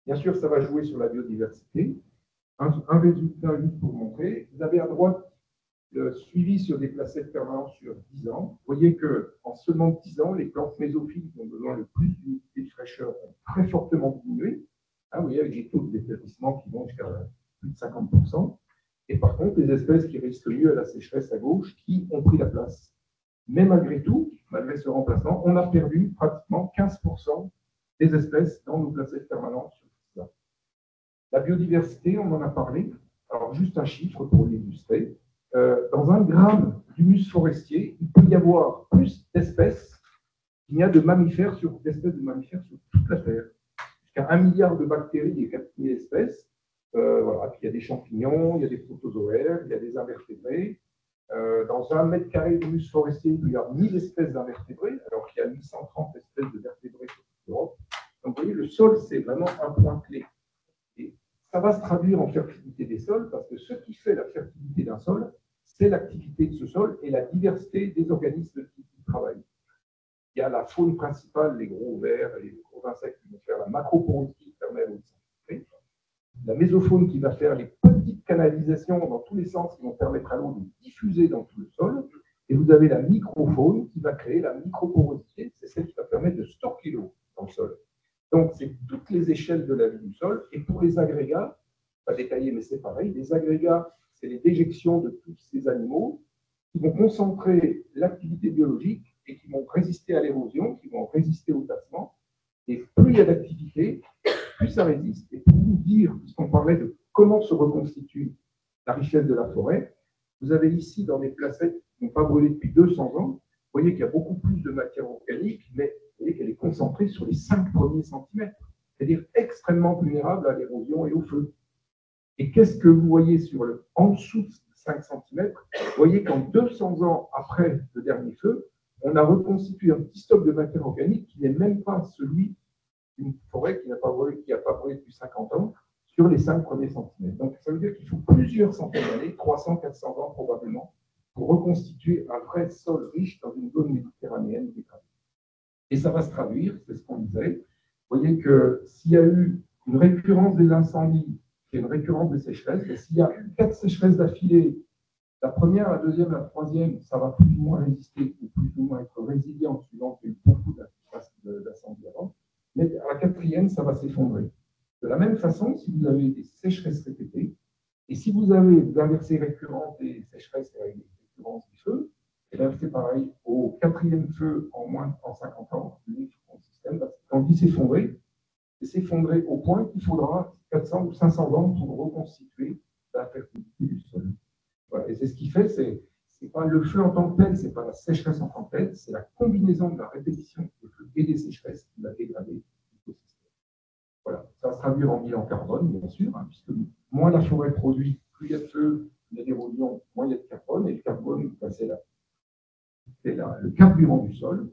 Bien sûr, ça va jouer sur la biodiversité. Un résultat juste pour montrer. Vous avez à droite le suivi sur des placettes permanentes sur 10 ans. Vous voyez qu'en seulement 10 ans, les plantes mésophiles qui ont besoin le plus d'humidité et de fraîcheur ont très fortement diminué. Vous voyez, avec des taux de dépérissement qui vont jusqu'à plus de 50%. Et par contre, les espèces qui risquent mieux à la sécheresse à gauche, qui ont pris la place. Mais malgré tout, malgré ce remplacement, on a perdu pratiquement 15% des espèces dans nos placettes permanentes sur 10 ans. La biodiversité, on en a parlé. Alors, juste un chiffre pour l'illustrer. Dans 1 gramme d'humus forestier, il peut y avoir plus d'espèces qu'il n'y a de mammifères d'espèces de mammifères sur toute la Terre. Jusqu'à 1 milliard de bactéries et 4000 espèces. Voilà. Puis il y a des champignons, il y a des protozoaires, il y a des invertébrés. Dans 1 mètre carré d'humus forestier, il peut y avoir 1000 espèces d'invertébrés, alors qu'il y a 830 espèces de vertébrés sur toute l'Europe. Donc, vous voyez, le sol, c'est vraiment un point clé. Et ça va se traduire en fertilité des sols, parce que ce qui fait la fertilité d'un sol, c'est l'activité de ce sol et la diversité des organismes qui travaillent. Il y a la faune principale, les gros vers et les gros insectes qui vont faire la macroporosité qui permet aux insectes. La mésofaune qui va faire les petites canalisations dans tous les sens qui vont permettre à l'eau de diffuser dans tout le sol. Et vous avez la microfaune qui va créer la microporosité, c'est celle qui va permettre de stocker l'eau dans le sol. Donc, c'est toutes les échelles de la vie du sol. Et pour les agrégats, pas détaillé, mais c'est pareil, les agrégats, c'est les déjections de tous ces animaux qui vont concentrer l'activité biologique et qui vont résister à l'érosion, qui vont résister au tassement. Et plus il y a d'activité, plus ça résiste. Et pour vous dire, puisqu'on parlait de comment se reconstitue la richesse de la forêt, vous avez ici, dans des placettes qui n'ont pas brûlé depuis 200 ans, vous voyez qu'il y a beaucoup plus de matière organique, mais vous voyez qu'elle est concentrée sur les 5 premiers centimètres, c'est-à-dire extrêmement vulnérable à l'érosion et au feu. Et qu'est-ce que vous voyez en dessous de 5 cm? Vous voyez qu'en 200 ans après le dernier feu, on a reconstitué un petit stock de matière organique qui n'est même pas celui d'une forêt qui n'a pas brûlé depuis 50 ans sur les 5 premiers centimètres. Donc, ça veut dire qu'il faut plusieurs centaines d'années, 300, 400 ans probablement, pour reconstituer un vrai sol riche dans une zone méditerranéenne dégradée. Et ça va se traduire, c'est ce qu'on disait. Vous voyez que s'il y a eu une récurrence des incendies, c'est une récurrence des sécheresses, et s'il y a 4 sécheresses d'affilée, la première, la deuxième, la troisième, ça va plus ou moins résister, ou plus ou moins être résilient, suivant qu'il y a eu beaucoup d'incendies avant. Mais à la 4e, ça va s'effondrer. De la même façon, si vous avez des sécheresses répétées, et si vous avez des inversées récurrentes des sécheresses avec des récurrences du feu, et là c'est pareil, au 4e feu en 50 ans, le système va, quand il dit s'effondrer, c'est s'effondrer au point qu'il faudra 400 ou 500 ans pour reconstituer la fertilité du sol. Voilà. Et c'est ce qui fait, c'est pas le feu en tant que tel, c'est pas la sécheresse en tant que tel, c'est la combinaison de la répétition des feux et des sécheresses qui va dégrader l'écosystème. Voilà. Ça va se traduire en bilan carbone, bien sûr, puisque moins la forêt produit, plus il y a de feu, il y a d'érosion, moins il y a de carbone, et le carbone, c'est le carburant du sol.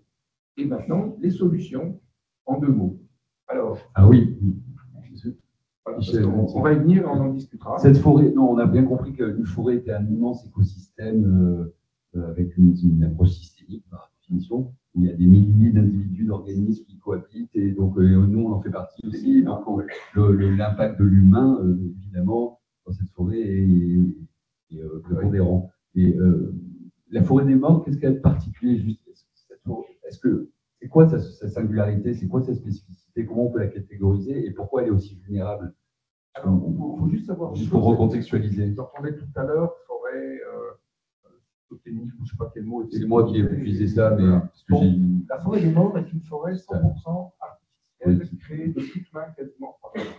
Et maintenant, les solutions en 2 mots. Alors, oui. Voilà, on va y venir, on en discutera. Cette forêt, non, on a bien compris qu'une forêt était un immense écosystème avec une approche systémique par définition. Il y a des milliers d'individus, d'organismes qui cohabitent, et donc nous, on en fait partie aussi. Donc, l'impact de l'humain, évidemment, dans cette forêt est prépondérant. Et la forêt des morts, qu'est-ce qu'elle a de particulier juste? C'est quoi sa singularité? C'est quoi sa spécificité? Comment on peut la catégoriser? Et pourquoi elle est aussi vulnérable? Alors, il faut juste savoir. Juste pour recontextualiser. J'entendais tout à l'heure, forêt, totémique, je ne sais pas quel mot. C'est moi qui ai utilisé ça, mais. La forêt des morts est une forêt 100% artificielle, créée de toutes mains quasiment par l'homme.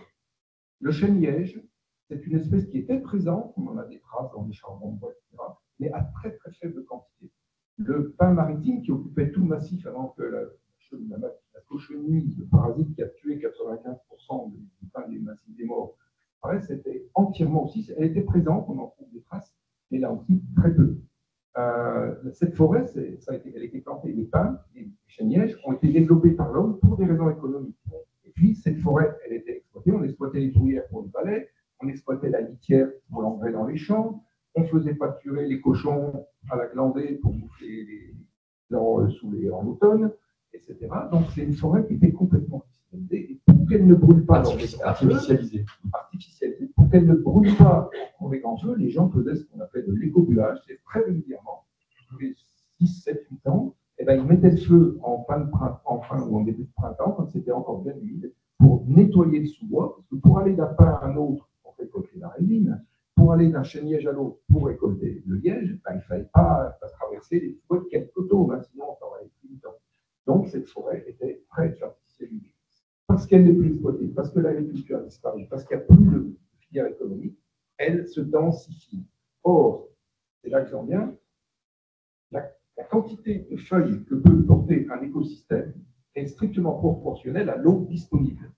Le chêne-liège, c'est une espèce qui était présente, on en a des traces dans les charbons de bois, etc., mais à très très faible quantité. Le pin maritime qui occupait tout le massif avant que la cochenille, le parasite qui a tué 95% du pin du massif des morts, c'était entièrement aussi, elle était présente, on en trouve des traces, mais là aussi très peu. Cette forêt, elle a été plantée, les pins, les chênes-lièges ont été développés par l'homme pour des raisons économiques. Et puis cette forêt, elle était exploitée, on exploitait les bruyères pour le balai, on exploitait la litière pour l'engrais dans les champs, on faisait pâturer les cochons à la glandée pour bouffer les en automne, etc. Donc c'est une forêt qui était complètement artificialisée et pour qu'elle ne brûle pas artificialisée. Pour pour qu'elle ne brûle pas en les grands feux, les gens faisaient ce qu'on appelle de l'écobuage, c'est très régulièrement, tous les 6, 7, 8 ans, et ben, ils mettaient le feu en fin ou en début de printemps, quand c'était encore bien humide, pour nettoyer le sous-bois, parce que pour aller d'un pin à un autre, pour récolter la résine, pour aller d'un chêne-liège à l'autre, pour récolter le liège, ben, il ne fallait pas traverser les forêts de quelques coteaux, hein, sinon on aurait plus de temps. Donc cette forêt était très artificialisée. Parce qu'elle n'est plus exploitée, parce que l'agriculture a disparu, parce qu'il n'y a plus de filière économique, elle se densifie. Or, c'est là que j'en viens, la quantité de feuilles que peut porter un écosystème est strictement proportionnelle à l'eau disponible.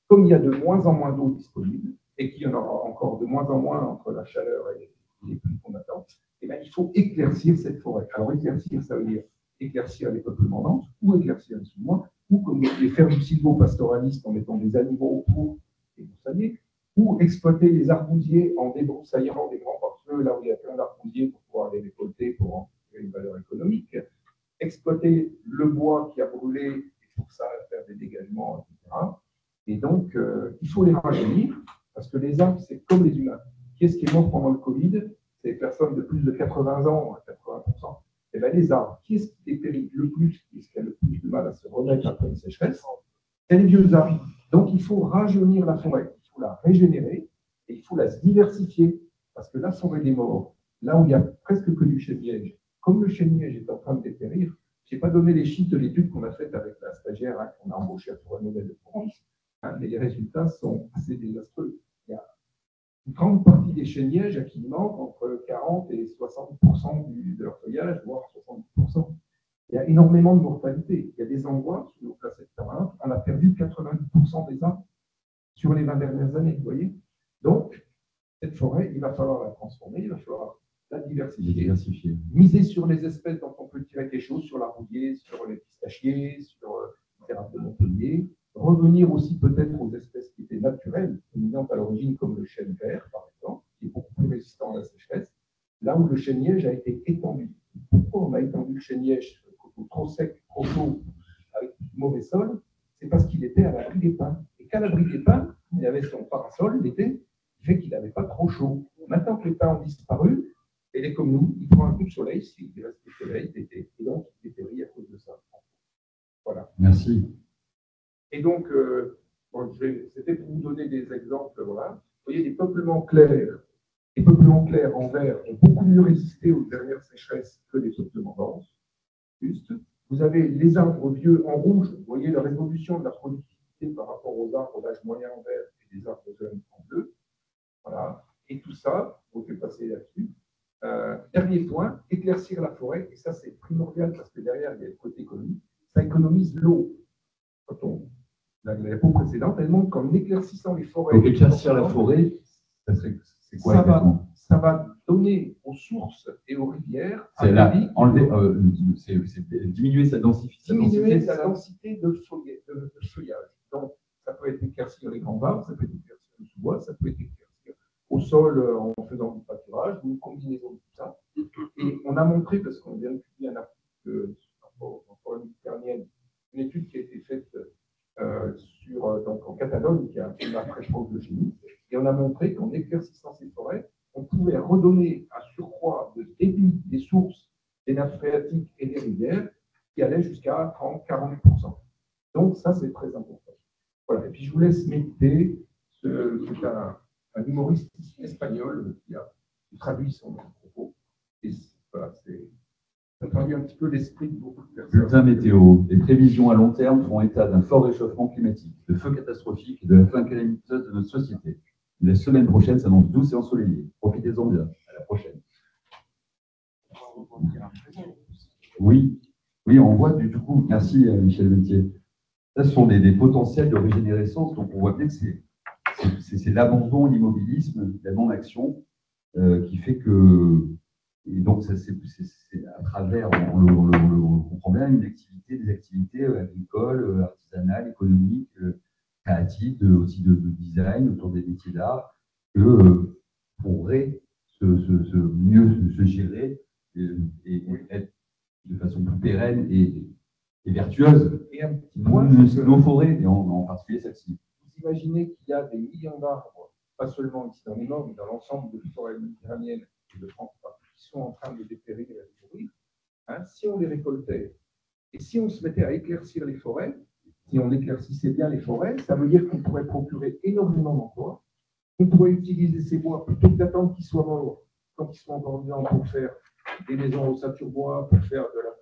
Comme il y a de moins en moins d'eau disponible, et qu'il y en aura encore de moins en moins entre la chaleur et les pluies qu'on attend, eh bien, il faut éclaircir cette forêt. Alors éclaircir, ça veut dire éclaircir les peuplements denses, ou éclaircir les sous-bois, ou comme les faire du sylvo-pastoraliste en mettant des animaux pour les broussailler, ou exploiter les arbousiers en débroussaillant des grands pare-feux là où il y a plein d'arbousiers pour pouvoir les récolter pour en tirer une valeur économique, exploiter le bois qui a brûlé, et pour ça faire des dégagements, etc. Et donc, il faut les rajeunir, parce que les arbres, c'est comme les humains. Qui est-ce qui est mort pendant le Covid? C'est les personnes de plus de 80 ans, 80%. Et bien, les arbres, qui est-ce qui dépérit le plus, qui est-ce qui a le plus de mal à se remettre après une sécheresse? C'est les vieux arbres. Donc, il faut rajeunir la forêt, il faut la régénérer, et il faut la diversifier, parce que la forêt des morts, là où il n'y a presque que du chêne-liège, comme le chêne-liège est en train de dépérir, je n'ai pas donné les chiffres de l'étude qu'on a faite avec la stagiaire qu'on a embauchée à Forêt Modèle de France, mais les résultats sont assez désastreux. Il y a une grande partie des chênes-lièges qui manquent entre 40 et 60% de leur feuillage, voire 70%. Il y a énormément de mortalité. Il y a des endroits, sur nos places hectares, on a perdu 90% des arbres sur les 20 dernières années, vous voyez. Donc, cette forêt, il va falloir la transformer, il va falloir la diversifier. Miser sur les espèces dont on peut tirer des choses, sur l'arbousier, sur les pistachiers, sur les arbres de Montpellier. Revenir aussi peut-être aux espèces qui étaient naturelles, dominantes à l'origine, comme le chêne vert, par exemple, qui est beaucoup plus résistant à la sécheresse, là où le chêne-liège a été étendu. Pourquoi on a étendu le chêne-liège trop sec, trop chaud, avec du mauvais sol? C'est parce qu'il était à l'abri des pins. Et qu'à l'abri des pins, il avait son parasol l'été, qui fait qu'il n'avait pas trop chaud. Maintenant que les pins ont disparu, il est comme nous, il prend un coup de soleil, s'il reste du soleil l'été, et donc il dépérit à cause de ça. Voilà. Merci. Et donc, c'était pour vous donner des exemples. Voilà. Vous voyez, les peuplements clairs en vert ont beaucoup mieux résisté aux dernières sécheresses que les peuplements denses. Juste. Vous avez les arbres vieux en rouge. Vous voyez la révolution de la productivité par rapport aux arbres d'âge moyen en vert et des arbres jeunes en bleu. Voilà. Et tout ça, on peut passer là-dessus. Dernier point, éclaircir la forêt. Et ça, c'est primordial parce que derrière, il y a le côté économique. Ça économise l'eau. La diapo précédente, elle montre qu'en éclaircissant les forêts. Donc, éclaircir la forêt, c'est quoi exactement? Ça va donner aux sources et aux rivières. C'est diminuer sa densité. Diminuer sa densité de feuillage. Donc, ça peut être éclaircir les grands arbres, ça peut être éclaircir le sous-bois, ça peut être éclaircir au sol en faisant du pâturage ou une combinaison de tout ça. Et on a montré, parce qu'on vient de publier un article en forêt méditerranéenne, une étude qui a été faite donc en Catalogne, qui a un climat très proche de chez nous, et on a montré qu'en éclaircissant ces forêts, on pouvait redonner un surcroît de débit des sources, des nappes phréatiques et des rivières qui allait jusqu'à 30-40%. Donc ça, c'est très important. Voilà. Et puis je vous laisse méditer. C'est un humoriste espagnol qui a traduit son propos. Et voilà, ça traduit un petit peu l'esprit de beaucoup de personnes. Bulletin météo. Les prévisions à long terme font état d'un fort réchauffement climatique, de feux catastrophiques et de la fin calamiteuse de notre société. La semaine prochaine s'annonce douce et ensoleillée. Profitez-en bien. À la prochaine. Oui, on voit du coup, merci Michel Ventier. Ça, ce sont des potentiels de régénérescence, donc on voit bien que c'est l'abandon, l'immobilisme, la non-action qui fait que, et donc c'est à travers, on le comprend bien, des activités agricoles, artisanales, économiques, créatives, aussi de design autour des métiers d'art, que pourraient mieux se gérer et être de façon plus pérenne et vertueuse. Et un petit point, nos forêts, et en particulier celle-ci. Vous imaginez qu'il y a des millions d'arbres pas seulement ici dans le Nord, mais dans l'ensemble des forêts méditerranéennes et de France, qui sont en train de dépérir et de mourir, hein, si on les récoltait et si on se mettait à éclaircir les forêts, si on éclaircissait bien les forêts, ça veut dire qu'on pourrait procurer énormément d'emplois. On pourrait utiliser ces bois plutôt que d'attendre qu'ils soient morts, quand ils sont encore vivants, pour faire des maisons au saturbois, pour faire de la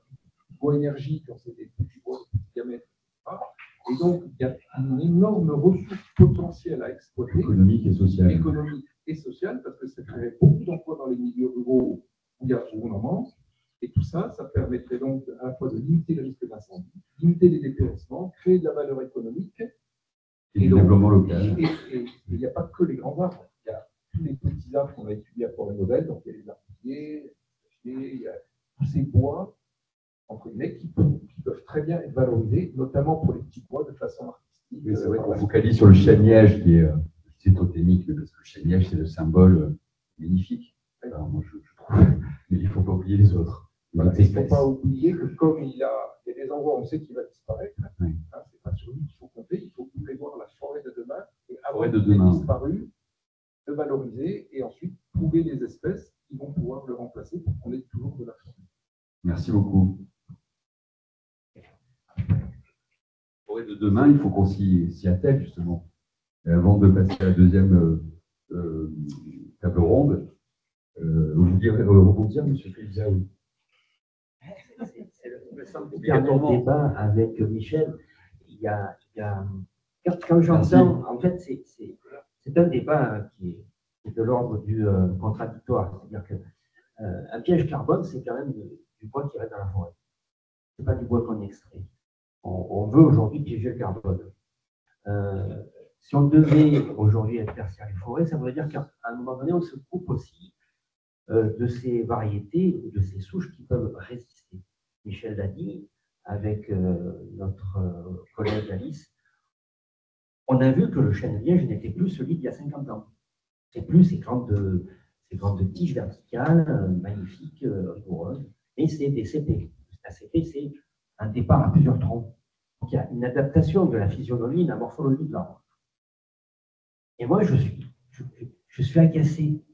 bois énergie, quand c'est des petits bois de diamètre, etc. Et donc, il y a une énorme ressource potentielle à exploiter, Économique et sociale, parce que ça créerait beaucoup d'emplois dans les milieux ruraux où on en manque. Et tout ça, ça permettrait donc à la fois de limiter le risque d'incendie, limiter les dépérissements, créer de la valeur économique. Et du développement local. Et il n'y a pas que les grands arbres, il y a tous les petits arbres qu'on a étudiés à Forêt-Modèle, donc il y a les arburiers, il y a tous ces bois, entre guillemets, qui peuvent très bien être valorisés, notamment pour les petits bois de façon artistique. Oui, c'est vrai qu'on focalise sur le chêne-liège qui est totémique, parce que le chêne-liège, c'est le symbole magnifique. Alors, moi, je trouve, mais il ne faut pas oublier les autres. Il ne faut pas oublier que comme il y a des endroits où on sait qu'il va disparaître, oui. Hein, c'est pas sur lui qu'il faut compter, il faut prévoir la forêt de demain, et avant Forêt de qu'il ait demain. disparu, le valoriser et ensuite trouver les espèces qui vont pouvoir le remplacer pour qu'on ait toujours de la forêt. Merci beaucoup. Forêt de demain, il faut qu'on s'y attelle justement. Et avant de passer à la deuxième table ronde, vous vouliez rebondir, M. Philippe? Oui. C'est le dernier débat avec Michel. Quand j'entends, en fait, c'est un débat qui est de l'ordre du contradictoire. C'est-à-dire qu'un piège carbone, c'est quand même du bois qui reste dans la forêt. Ce n'est pas du bois qu'on extrait. On veut aujourd'hui piéger le carbone. Si on devait aujourd'hui éclaircir les forêts, ça voudrait dire qu'à un moment donné, on se coupe aussi de ces variétés, de ces souches qui peuvent résister. Michel l'a dit, avec notre collègue Alice, on a vu que le chêne-liège n'était plus celui d'il y a 50 ans. C'est plus ces grandes tiges verticales, magnifiques, rigoureuses, mais c'est des CP. Un CP, c'est un départ à plusieurs troncs. Donc il y a une adaptation de la physionomie, de la morphologie de l'arbre. Et moi, je suis agacé,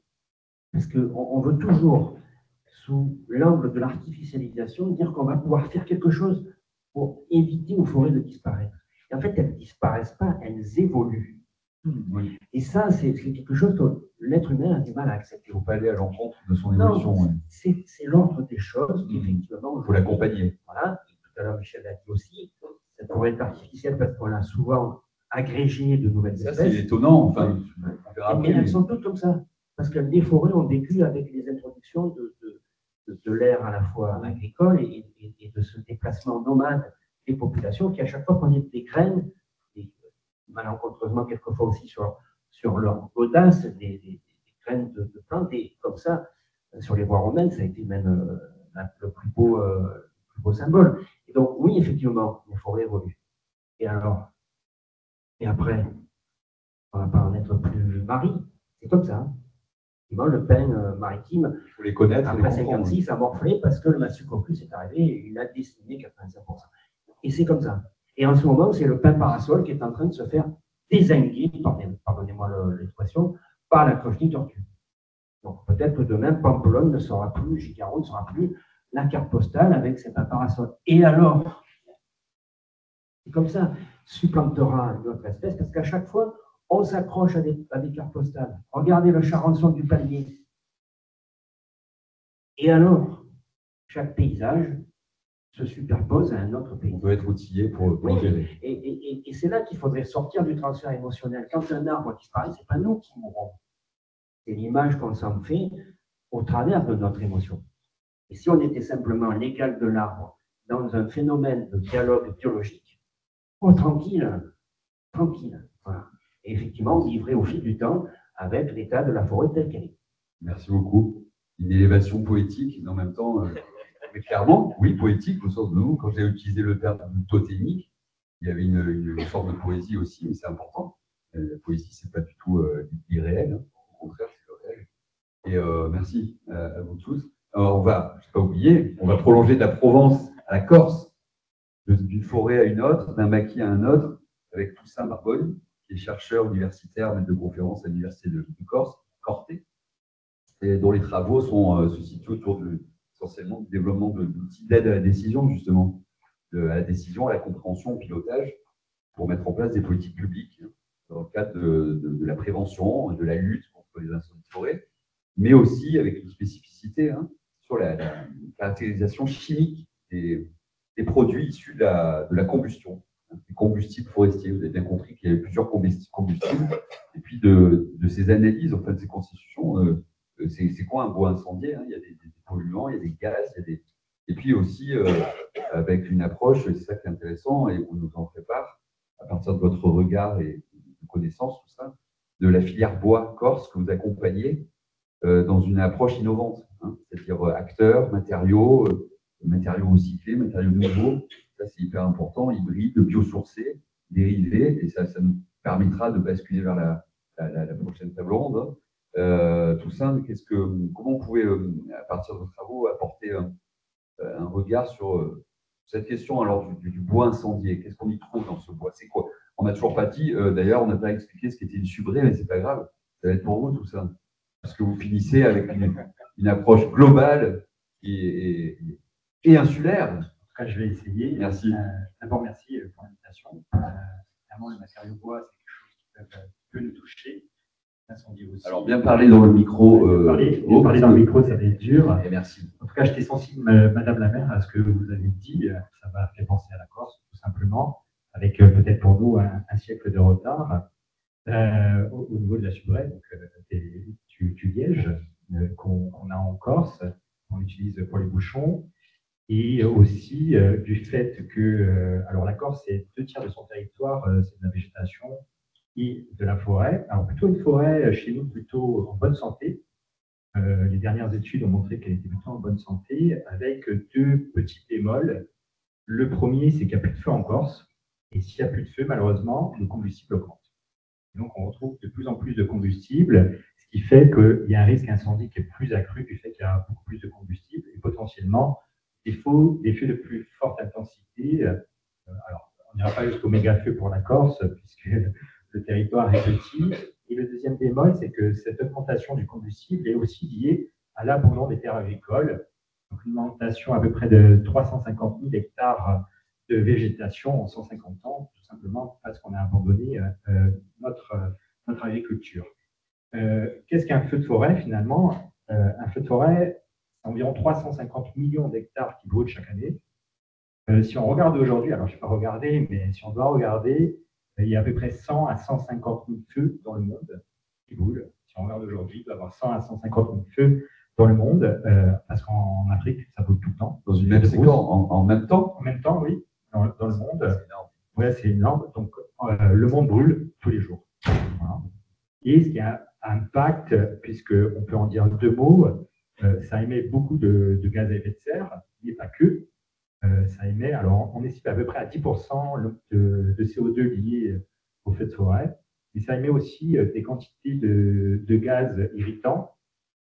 parce qu'on veut toujours, sous l'angle de l'artificialisation, dire qu'on va pouvoir faire quelque chose pour éviter aux forêts de disparaître. Et en fait, elles ne disparaissent pas, elles évoluent. Oui. Et ça, c'est quelque chose que l'être humain a du mal à accepter. Il ne faut pas aller à l'encontre de son évolution. Non, c'est l'ordre des choses qu'effectivement... Il faut l'accompagner. Voilà, et tout à l'heure, Michel l'a dit aussi, ça pourrait être artificiel parce qu'on a souvent agrégé de nouvelles espèces. C'est étonnant, enfin. Mais elles sont toutes comme ça. Parce que les forêts ont vécu avec les introductions de l'ère à la fois agricole et de ce déplacement nomade des populations qui, à chaque fois qu'on ait des graines, et malencontreusement quelquefois aussi sur leur audace, des graines de plantes, et comme ça, sur les voies romaines, ça a été même le plus beau symbole. Et donc, oui, effectivement, les forêts évoluent. Et alors, et après, on ne va pas en être plus mari. C'est comme ça. Le pin maritime, il faut les connaître, après 56, a morflé parce que le Massucopus est arrivé et il a décimé 85%. Et c'est comme ça. Et en ce moment, c'est le pin parasol qui est en train de se faire dézinguer, pardonnez-moi l'expression, par la cloche tortue. Donc peut-être que demain, Pamplonne ne sera plus, Gicaron ne sera plus la carte postale avec ses pins parasols. Et alors, c'est comme ça, supplantera une autre espèce parce qu'à chaque fois, on s'accroche à des cartes postales. Regardez le charançon du palmier. Et alors, chaque paysage se superpose à un autre paysage. On doit être outillé pour gérer. Et c'est là qu'il faudrait sortir du transfert émotionnel. Quand un arbre disparaît, ce n'est pas nous qui mourrons. C'est l'image qu'on s'en fait au travers de notre émotion. Et si on était simplement l'égal de l'arbre dans un phénomène de dialogue biologique, tranquille. Voilà. Et effectivement, vivrait au fil du temps avec l'état de la forêt telle qu'elle est. Merci beaucoup. Une élévation poétique, mais en même temps, mais clairement, oui, poétique, au sens de nous, quand j'ai utilisé le terme totémique, il y avait une forme de poésie aussi, mais c'est important. La poésie, ce n'est pas du tout irréel, hein. Au contraire, c'est le réel. Et merci à vous tous. Alors, je n'ai pas oublié, on va prolonger de la Provence à la Corse, d'une forêt à une autre, d'un maquis à un autre, avec Toussaint Barboni, qui est chercheur universitaire, maître de conférence à l'Université de Corse, Corte, et dont les travaux se situent autour essentiellement du développement d'outils d'aide à la décision, justement, à la décision, à la compréhension, au pilotage, pour mettre en place des politiques publiques dans le cadre de la prévention, de la lutte contre les incendies de forêt, mais aussi avec une spécificité sur la caractérisation chimique des produits issus de la combustion, des combustibles forestiers. Vous avez bien compris qu'il y avait plusieurs combustibles, et puis de ces analyses, en fait, de ces constitutions, c'est quoi un bois incendié, il y a des polluants, il y a des gaz, et puis aussi avec une approche, c'est ça qui est intéressant, et on nous en fait part, à partir de votre regard et de connaissances, tout ça, de la filière bois corse que vous accompagnez dans une approche innovante, c'est-à-dire acteurs, matériaux recyclés, matériaux nouveaux, ça c'est hyper important, hybrides, biosourcés, dérivés, et ça nous permettra de basculer vers la prochaine table ronde. Tout ça, comment vous pouvez, à partir de vos travaux, apporter un regard sur cette question alors du bois incendié? Qu'est-ce qu'on y trouve dans ce bois? C'est quoi? On n'a toujours pas dit, d'ailleurs, on n'a pas expliqué ce qu'était une subrée, mais c'est pas grave, ça va être pour vous tout ça. Parce que vous finissez avec une approche globale et insulaire. En tout cas, je vais essayer. Merci. D'abord, merci pour l'invitation. Vraiment, le matériau bois, c'est quelque chose qui peut nous toucher. L'incendie aussi. Alors, bien parler dans le micro. Parler dans le micro, ça va être dur. Et merci. En tout cas, j'étais sensible, Madame la maire, à ce que vous avez dit. Ça m'a fait penser à la Corse, tout simplement, avec peut-être pour nous un siècle de retard au niveau de la subrée. Donc, tu lièges qu'on a en Corse, qu'on utilise pour les bouchons. Et aussi du fait que, alors la Corse, c'est 2 tiers de son territoire, c'est de la végétation et de la forêt. Alors plutôt une forêt chez nous plutôt en bonne santé. Les dernières études ont montré qu'elle était plutôt en bonne santé, avec 2 petits bémols. Le premier, c'est qu'il n'y a plus de feu en Corse. Et s'il n'y a plus de feu, malheureusement, le combustible augmente. Et donc on retrouve de plus en plus de combustible, ce qui fait qu'il y a un risque incendie qui est plus accru du fait qu'il y a beaucoup plus de combustible et potentiellement des feux de plus forte intensité. Alors, on n'ira pas jusqu'au méga-feu pour la Corse, puisque le territoire est petit. Et le deuxième bémol, c'est que cette augmentation du combustible est aussi liée à l'abandon des terres agricoles. Donc, une augmentation à peu près de 350 000 hectares de végétation en 150 ans, tout simplement parce qu'on a abandonné notre agriculture. Qu'est-ce qu'un feu de forêt, finalement? Un feu de forêt, c'est environ 350 millions d'hectares qui brûlent chaque année. Si on regarde aujourd'hui, alors je ne vais pas regarder, mais si on doit regarder, il y a à peu près 100 à 150 000 feux dans le monde qui brûlent. Si on regarde aujourd'hui, il doit y avoir 100 à 150 000 feux dans le monde, parce qu'en Afrique, ça brûle tout le temps. Dans une même séquence, en même temps? En même temps, oui, dans le monde. C'est énorme. Ouais, c'est énorme. Donc, le monde brûle tous les jours. Voilà. Et ce qui a un impact, puisqu'on peut en dire 2 mots, ça émet beaucoup de gaz à effet de serre, mais pas que. Ça émet, alors on estime à peu près à 10% de CO2 lié au feu de forêt, et ça émet aussi des quantités de gaz irritants,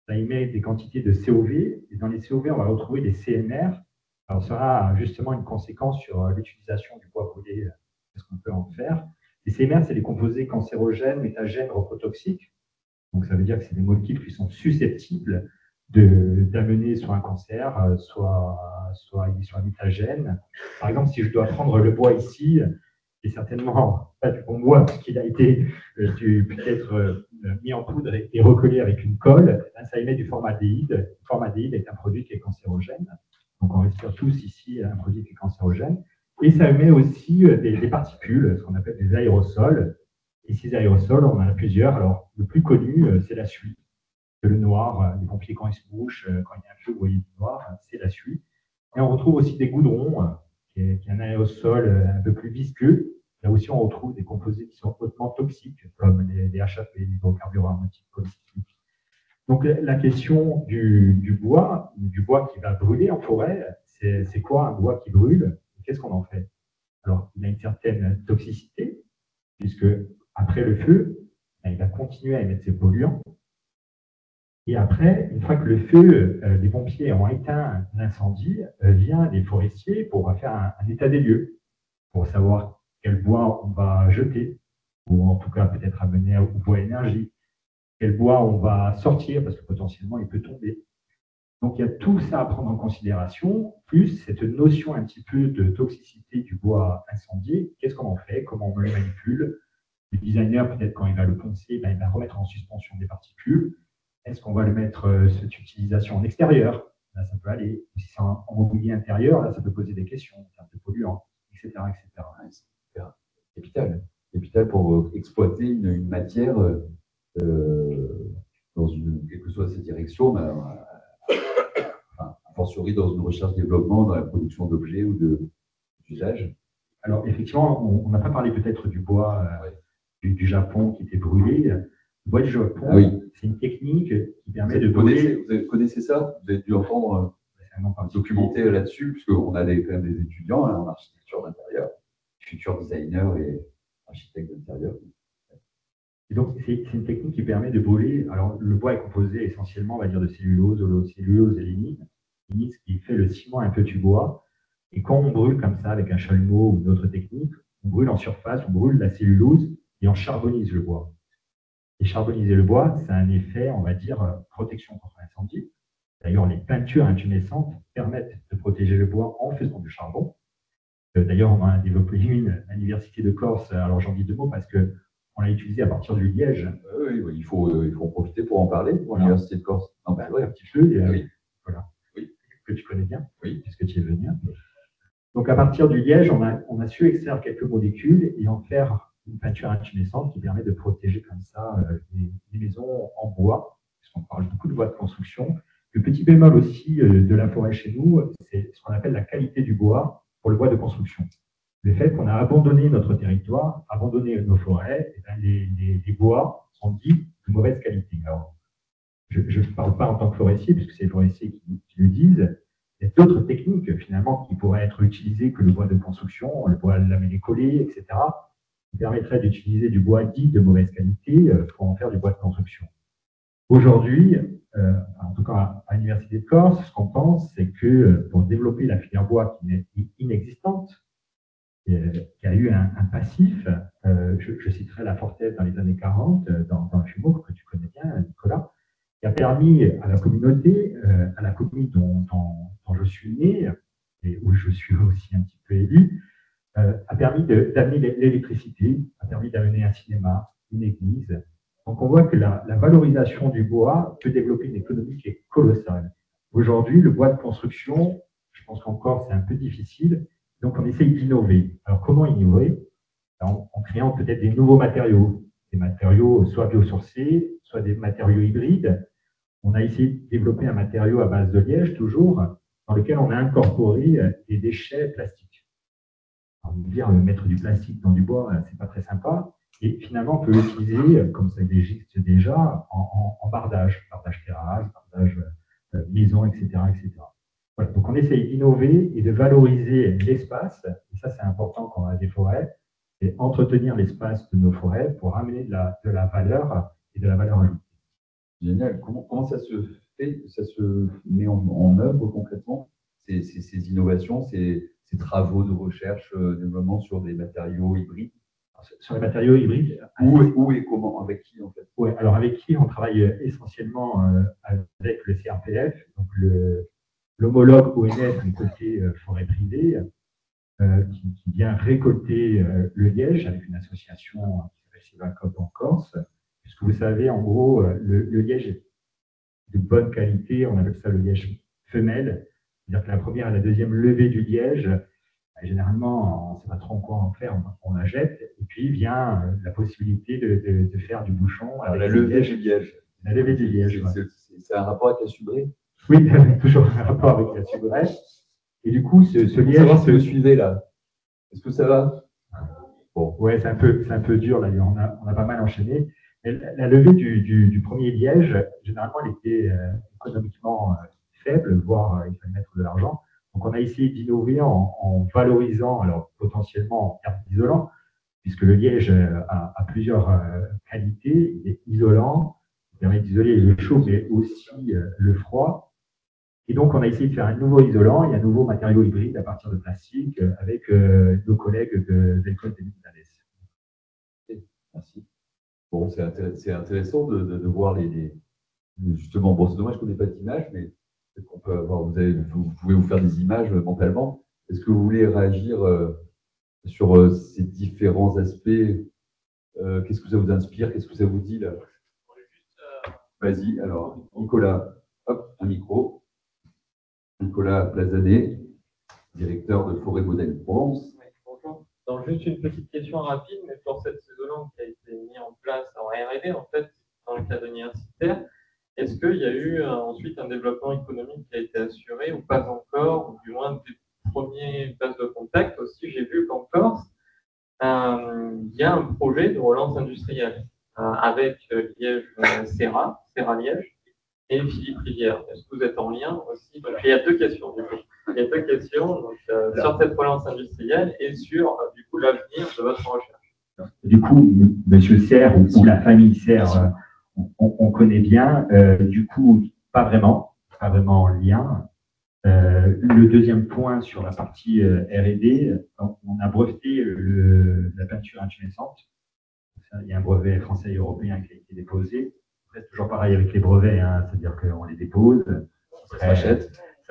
ça émet des quantités de COV, et dans les COV, on va retrouver des CNR. Alors, ça sera justement une conséquence sur l'utilisation du bois brûlé, qu'est-ce qu'on peut en faire. Les CNR, c'est des composés cancérogènes, métagènes, reprotoxiques. Donc, ça veut dire que c'est des molécules qui sont susceptibles d'amener soit un cancer, soit mutagène. Par exemple, si je dois prendre le bois ici, qui est certainement pas du bon bois, puisqu'il a été peut-être mis en poudre et recollé avec une colle, ça émet du formaldéhyde. Le formaldéhyde est un produit qui est cancérogène. Donc, on respire tous ici un produit qui est cancérogène. Et ça émet aussi des particules, ce qu'on appelle des aérosols. Et ces aérosols, on en a plusieurs. Alors, le plus connu, c'est la suie. Le noir, les pompiers, quand ils se mouchent, quand il y a un feu, vous voyez du noir, c'est la suie. Et on retrouve aussi des goudrons, qui est un aérosol un peu plus visqueux. Là aussi, on retrouve des composés qui sont hautement toxiques, comme les HAP, les hydrocarbures aromatiques polycycliques. Donc, la question du bois qui va brûler en forêt, c'est quoi un bois qui brûle? Qu'est-ce qu'on en fait? Alors, il a une certaine toxicité, puisque après le feu, il va continuer à émettre ses polluants. Et après, une fois que le feu, les pompiers ont éteint l'incendie, viennent les forestiers pour faire un état des lieux, pour savoir quel bois on va jeter. ou en tout cas peut-être amené au bois énergie. Quel bois on va sortir, parce que potentiellement il peut tomber. Donc il y a tout ça à prendre en considération, plus cette notion un petit peu de toxicité du bois incendié. Qu'est-ce qu'on en fait? Comment on le manipule? Le designer, peut-être quand il va le poncer, il va remettre en suspension des particules. Est-ce qu'on va le mettre cette utilisation en extérieur? Là, ça peut aller. Si c'est en mobilier intérieur, là, ça peut poser des questions, c'est un peu polluant, etc. etc. Ouais, c'est capital. Capital pour exploiter une matière dans quelle que soit cette direction, mais, a fortiori dans une recherche-développement, dans la production d'objets ou d'usages. Alors, effectivement, on n'a pas parlé peut-être du bois du Japon qui était brûlé. Le bois du Japon, c'est une technique qui permet de brûler. Vous connaissez ça? Vous avez dû entendre documenter là-dessus, puisqu'on a quand même des étudiants en architecture d'intérieur, futurs designers et architectes d'intérieur. Et donc, c'est une technique qui permet de brûler. Alors, le bois est composé essentiellement, on va dire, de cellulose, holocellulose et lignine. Lignine, ce qui fait le ciment un peu du bois. Et quand on brûle comme ça, avec un chalumeau ou d'autres techniques, on brûle en surface, on brûle la cellulose et on charbonise le bois. Et charboniser le bois, ça a un effet, on va dire, protection contre l'incendie. D'ailleurs, les peintures intumescentes permettent de protéger le bois en faisant du charbon. D'ailleurs, on en a développé une à l'Université de Corse. Alors, j'en dis deux mots parce qu'on l'a utilisé à partir du liège. Oui, il faut en profiter pour en parler pour l'Université de Corse. Oui, un petit peu. Voilà. Oui. Que tu connais bien, puisque tu es venu. Donc, à partir du liège, on a su extraire quelques molécules et en faire une peinture intumescente qui permet de protéger comme ça les maisons en bois, puisqu'on parle beaucoup de bois de construction. Le petit bémol aussi de la forêt chez nous, c'est ce qu'on appelle la qualité du bois pour le bois de construction. Le fait qu'on a abandonné notre territoire, abandonné nos forêts, les bois sont dits de mauvaise qualité. Alors, je ne parle pas en tant que forestier, puisque c'est les forestiers qui le disent. Il y a d'autres techniques, finalement, qui pourraient être utilisées que le bois de construction, le bois lamellé-collé, etc., qui permettraient d'utiliser du bois dit de mauvaise qualité pour en faire du bois de construction. Aujourd'hui, en tout cas à l'Université de Corse, ce qu'on pense, c'est que pour développer la filière bois qui est inexistante, qui a eu un passif, je citerai la Fortesse dans les années 40, dans le Fumeau, que tu connais bien, Nicolas, qui a permis à la communauté, à la commune dont je suis né, et où je suis aussi un petit peu élu, a permis d'amener l'électricité, a permis d'amener un cinéma, une église. Donc on voit que la valorisation du bois peut développer une économie qui est colossale. Aujourd'hui, le bois de construction, je pense qu'encore c'est un peu difficile, donc on essaye d'innover. Alors comment innover? En créant peut-être des nouveaux matériaux, des matériaux soit biosourcés, soit des matériaux hybrides. On a essayé de développer un matériau à base de liège, toujours, dans lequel on a incorporé des déchets plastiques. Alors, dire mettre du plastique dans du bois, c'est pas très sympa. Et finalement, on peut l'utiliser, comme ça existe déjà, en bardage terrasse, bardage maison, etc., etc. Voilà. Donc, on essaye d'innover et de valoriser l'espace. Et ça, c'est important quand on a des forêts. Et entretenir l'espace de nos forêts pour amener de la valeur et de la valeur ajoutée. Génial. Comment ça se fait, ça se met en œuvre concrètement, ces innovations, ces travaux de recherche, développement sur des matériaux hybrides? Sur les matériaux hybrides. Où et comment? Avec qui, en fait? Oui, alors avec qui on travaille essentiellement avec le CRPF, donc l'homologue ONF du côté forêt privée, qui vient récolter le liège avec une association qui s'appelle Silvacop en Corse. Puisque vous savez, en gros, le liège est de bonne qualité, on appelle ça le liège femelle, c'est-à-dire que la première et la deuxième levée du liège, généralement, on ne sait pas trop quoi en faire, on la jette, et puis vient la possibilité de faire du bouchon. Alors, la levée du liège. La levée du liège. C'est un rapport avec la subrée? Oui, toujours un rapport avec la subrée. Et du coup, ce liège. Savoir si vous suivez là. Est-ce que ça va? Bon, ouais, c'est un peu dur là, on a pas mal enchaîné. La levée du premier liège, généralement, elle était économiquement faible, voire il fallait mettre de l'argent. Donc, on a essayé d'innover en valorisant, alors potentiellement en termes d'isolant, puisque le liège a plusieurs qualités. Il est isolant, il permet d'isoler le chaud, mais aussi le froid. Et donc, on a essayé de faire un nouveau isolant et un nouveau matériau hybride à partir de plastique avec nos collègues de l'école des Militaires. Merci. Bon, c'est intéressant de voir justement, bon, c'est dommage qu'on n'ait pas d'image, mais peut-être qu'on peut avoir, vous pouvez vous faire des images mentalement. Est-ce que vous voulez réagir sur ces différents aspects? Qu'est-ce que ça vous inspire? Qu'est-ce que ça vous dit là? Vas-y, alors, Nicolas, hop, un micro. Nicolas Plazanet, directeur de Forêt Modèle Provence. Oui, bonjour. Donc, juste une petite question rapide, mais pour cette isolant qui a été mise en place en R&D, en fait, dans le cadre universitaire, est-ce qu'il y a eu ensuite un développement économique qui a été assuré ou pas encore, ou du moins des premiers bases de contact? Aussi, j'ai vu qu'en Corse, il y a un projet de relance industrielle avec Liège Serra Liège et Philippe Rivière. Est-ce que vous êtes en lien aussi? Donc, il y a deux questions du coup. Il y a deux questions donc, sur cette relance industrielle et sur du coup l'avenir de votre recherche. Du coup, Monsieur Serre ou la famille Serre, on connaît bien. Du coup, pas vraiment en lien. Le deuxième point sur la partie R&D, on a breveté la peinture incandescente. Il y a un brevet français et européen qui a été déposé. C'est toujours pareil avec les brevets, hein, c'est-à-dire qu'on les dépose, ça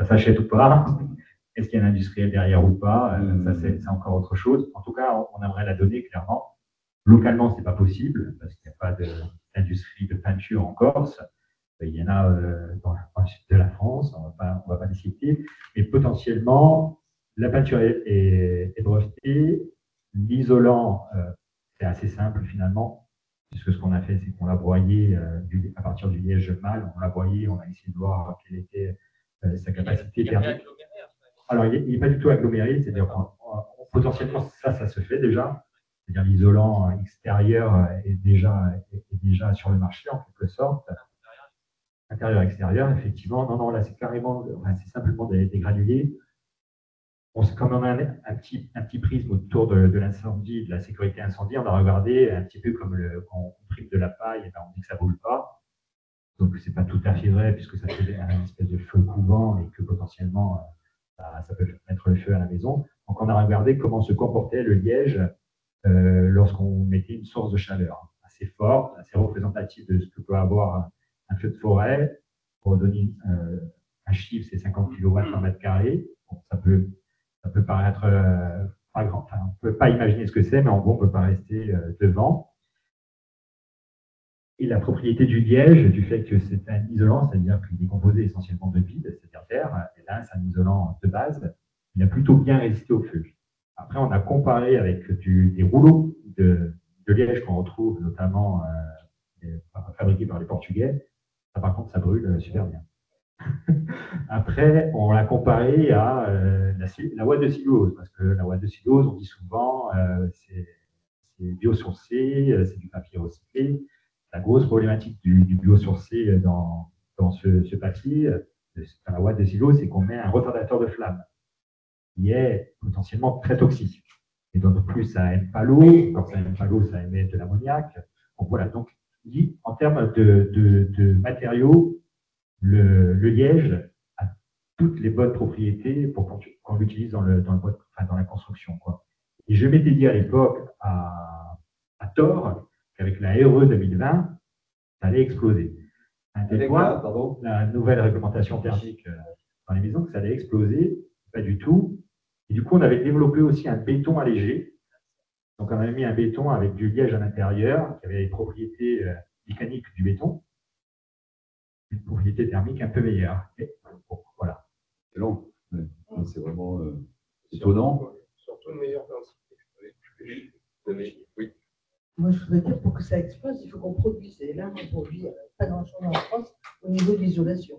s'achète ou pas. Est-ce qu'il y a un industriel derrière ou pas? Ça, c'est encore autre chose. En tout cas, on aimerait la donner clairement. Localement, ce n'est pas possible parce qu'il n'y a pas d'industrie de peinture en Corse. Il y en a dans le sud de la France, on ne va pas les citer. Mais potentiellement, la peinture est brevetée. L'isolant, c'est assez simple finalement. Puisque ce qu'on a fait, c'est qu'on l'a broyé à partir du liège mâle, on l'a broyé, on a essayé de voir quelle était sa capacité thermique. Alors, il n'est pas du tout aggloméré, c'est-à-dire potentiellement, ça se fait déjà. C'est-à-dire l'isolant extérieur est déjà sur le marché, en quelque sorte. Intérieur-extérieur, effectivement. Non, là, c'est simplement des granulés. Comme on a un petit prisme autour de l'incendie, de la sécurité incendie, on a regardé un petit peu comme quand on tripe de la paille, on dit que ça ne brûle pas. Donc, ce n'est pas tout à fait vrai, puisque ça fait une espèce de feu couvant et que potentiellement, ça peut mettre le feu à la maison. Donc, on a regardé comment se comportait le liège lorsqu'on mettait une source de chaleur assez forte, assez représentative de ce que peut avoir un feu de forêt. Pour donner un chiffre, c'est 50 kW par mètre carré. Bon, ça peut paraître pas grand. Enfin, on ne peut pas imaginer ce que c'est, mais en gros, on ne peut pas rester devant. Et la propriété du liège, du fait que c'est un isolant, c'est-à-dire qu'il est composé essentiellement de vide, c'est-à-dire d'air, et là, c'est un isolant de base, il a plutôt bien résisté au feu. Après, on a comparé avec des rouleaux de liège qu'on retrouve notamment fabriqués par les Portugais. Ça, par contre, ça brûle super bien. Après, on l'a comparé à la ouate de cellulose, parce que la ouate de cellulose, on dit souvent, c'est biosourcé, c'est du papier recyclé. La grosse problématique du biosourcé dans ce papier, dans la ouate de cellulose, c'est qu'on met un retardateur de flamme qui est potentiellement très toxique. Et donc, plus ça aime pas l'eau, quand ça aime pas l'eau, ça émet de l'ammoniac. Donc voilà, donc en termes de matériaux, le liège a toutes les bonnes propriétés pour qu'on l'utilise dans la construction, quoi. Et je m'étais dit à l'époque, à tort, qu'avec la RE 2020, ça allait exploser. La nouvelle réglementation thermique dans les maisons, que ça allait exploser, pas du tout. Et du coup, on avait développé aussi un béton allégé. Donc, on avait mis un béton avec du liège à l'intérieur, qui avait les propriétés mécaniques du béton, une propriété thermique un peu meilleure. Et, bon, voilà. C'est long. C'est vraiment étonnant. Surtout une meilleure densité. Oui. Moi, je voudrais dire, pour que ça explose, il faut qu'on produise. Et là, on produit pas grand-chose en France au niveau de l'isolation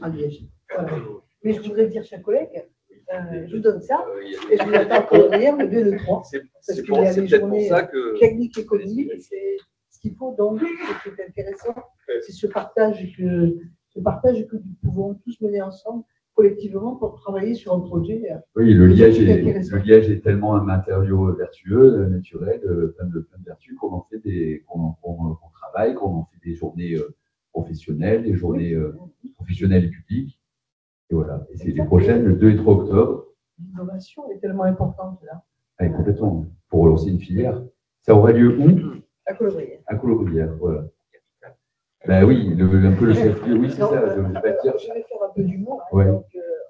en Liège. Voilà. Mais je voudrais dire, chers collègues, je vous donne ça, et je vous attends pour derrière le 2 et le 3. Parce qu'il y a les journées techniques économiques, et c'est ce qu'il faut. Donc, ce qui est intéressant, c'est ce partage que nous pouvons tous mener ensemble, collectivement, pour travailler sur un projet. Oui, le liège est tellement un matériau vertueux, naturel, plein de vertus, qu'on travaille, qu'on en fait des journées professionnelles, des journées professionnelles et publiques. Et voilà. Et c'est les prochaines, le 2 et 3 octobre. L'innovation est tellement importante là. Ah, complètement. Pour relancer une filière. Ça aurait lieu où? À Colombière. À Colombière, voilà. Ben oui, un peu le chef-lieu, oui, c'est ça. Je vais faire un peu d'humour. Hein, ouais. donc,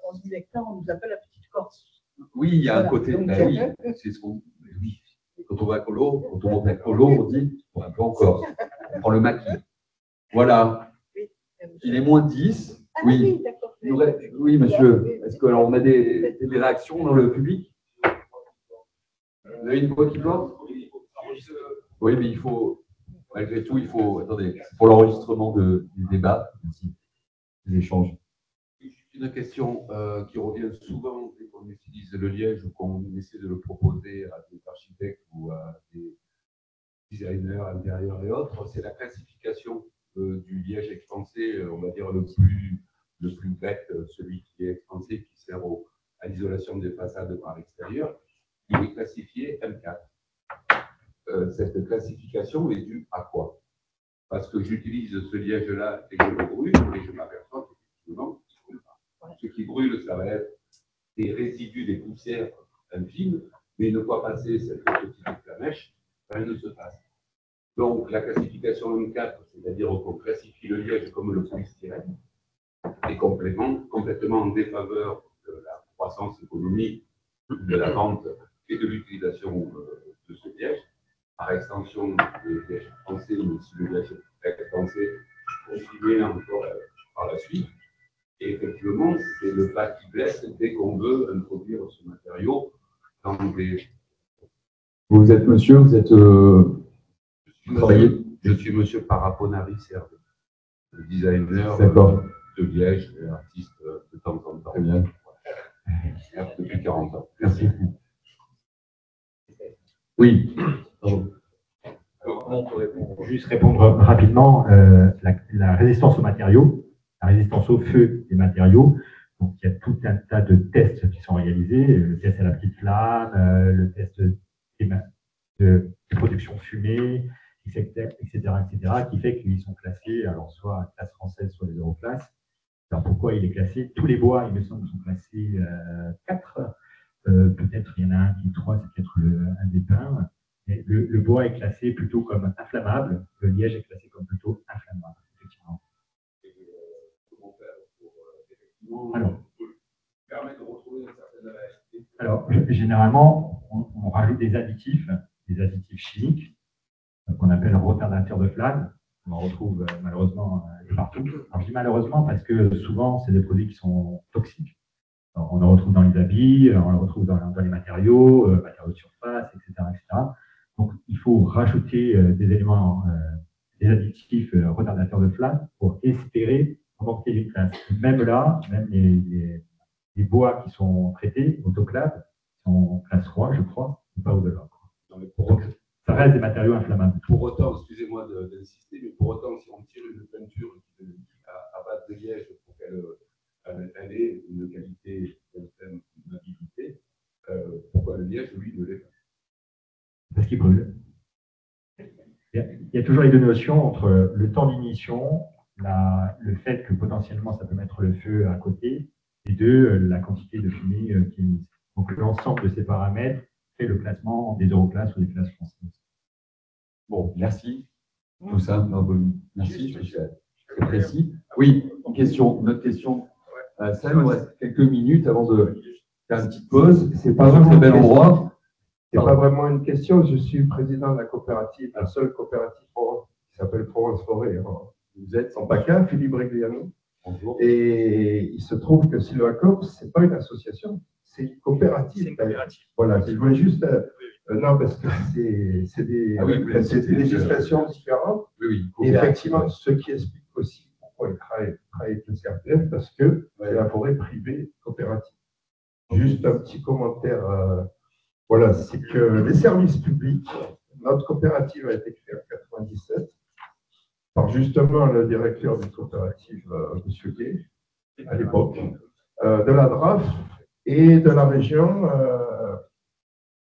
en dialectant, on nous appelle la petite Corse. Oui, il y a un voilà. côté. Donc, ben oui, c'est ce qu'on. Oui. Quand on va à Colo, quand on monte à Colo, on dit on va en Corse. On prend le maquis. Voilà. Oui, il est moins 10. Ah, oui. Oui, d'accord. Oui, monsieur. Est-ce qu'on a des réactions dans le public? Vous avez une voix qui porte? Oui, mais il faut. Malgré tout, il faut. Attendez, pour l'enregistrement des débats, des échanges. Une question qui revient souvent dès qu'on utilise le liège ou qu'on essaie de le proposer à des architectes ou à des designers intérieurs et autres, c'est la classification du liège expansé, on va dire le plus bête, celui qui est expansé, qui sert à l'isolation des façades par l'extérieur. Il est classifié M4. Cette classification est due à quoi? Parce que j'utilise ce liège-là et je le brûle et je m'aperçois qu'effectivement, il ne brûle pas. Ce qui brûle, ça va être des résidus, des poussières infimes, mais une fois passée cette petite flamèche, rien ne se passe. Donc, la classification M4, c'est-à-dire qu'on classifie le liège comme le polystyrène, est complètement en défaveur de la croissance économique, de la vente et de l'utilisation de ce liège. Par extension, le liège français, mais si le liège expansé continuer encore par la suite. Et effectivement, c'est le pas qui blesse dès qu'on veut introduire ce matériau dans des. Vous êtes monsieur, vous êtes. Je suis monsieur Paraponari Serve, le designer de liège et artiste de temps en temps. Très bien. Depuis 40 ans. Merci. Oui. On peut juste répondre rapidement. La résistance aux matériaux, la résistance au feu des matériaux. Donc, il y a tout un tas de tests qui sont réalisés. Le test à la petite flamme, le test de production fumée, etc., qui fait qu'ils sont classés, alors soit à classe française, soit les Euroclasses. Alors, pourquoi il est classé? Tous les bois, il me semble, sont classés 4. Peut-être il y en a un qui est 3, c'est peut-être un des pins. Le bois est classé plutôt comme inflammable, le liège est classé comme plutôt inflammable, effectivement. Comment faire pour permettre de retrouver une certaine réactivité? Alors, généralement, on rajoute des additifs chimiques qu'on appelle retardateurs de flamme. On en retrouve malheureusement partout. Alors, je dis malheureusement parce que souvent, c'est des produits qui sont toxiques. Alors, on en retrouve dans les habits, on en retrouve dans les matériaux, matériaux de surface, etc., etc. Donc, il faut rajouter des éléments, des additifs retardateurs de flamme pour espérer remonter les classes. Même là, même les bois qui sont traités, autoclaves, sont classe 3, je crois, ou pas au-delà. Donc, ça reste des matériaux inflammables. Pour autant, excusez-moi d'insister, mais pour autant, si on tire une peinture à base de liège pour qu'elle ait une qualité, une certaine mobilité, pourquoi le liège, lui, ne l'est pas? Parce qu'il brûle. Il y a toujours les deux notions entre le temps d'ignition, le fait que potentiellement ça peut mettre le feu à côté, et la quantité de fumée qui est mise. Donc l'ensemble de ces paramètres fait le classement des Euroclasses ou des classes françaises. Bon, merci. Tout ça, merci, c'est précis. Oui, notre question. Ça nous reste quelques minutes avant de faire une petite pause. C'est pas un très bel endroit. Ce n'est pas vraiment une question. Je suis président de la coopérative, la seule coopérative qui s'appelle Provence Forêt. Vous êtes en PACA, Philippe Bregliano. Bonjour. Et il se trouve que Sylvacorp, ce n'est pas une association, c'est une coopérative. C'est une coopérative. Voilà, je voulais juste. Non, parce que c'est des législations différentes. Oui, et effectivement, ce qui explique aussi pourquoi il travaille avec le CRPF, parce que c'est la forêt privée coopérative. Juste un petit commentaire. Voilà, c'est que les services publics, notre coopérative a été créée en 1997 par justement le directeur d'une coopérative, M. Gay, à l'époque, de la DRAF et de la région,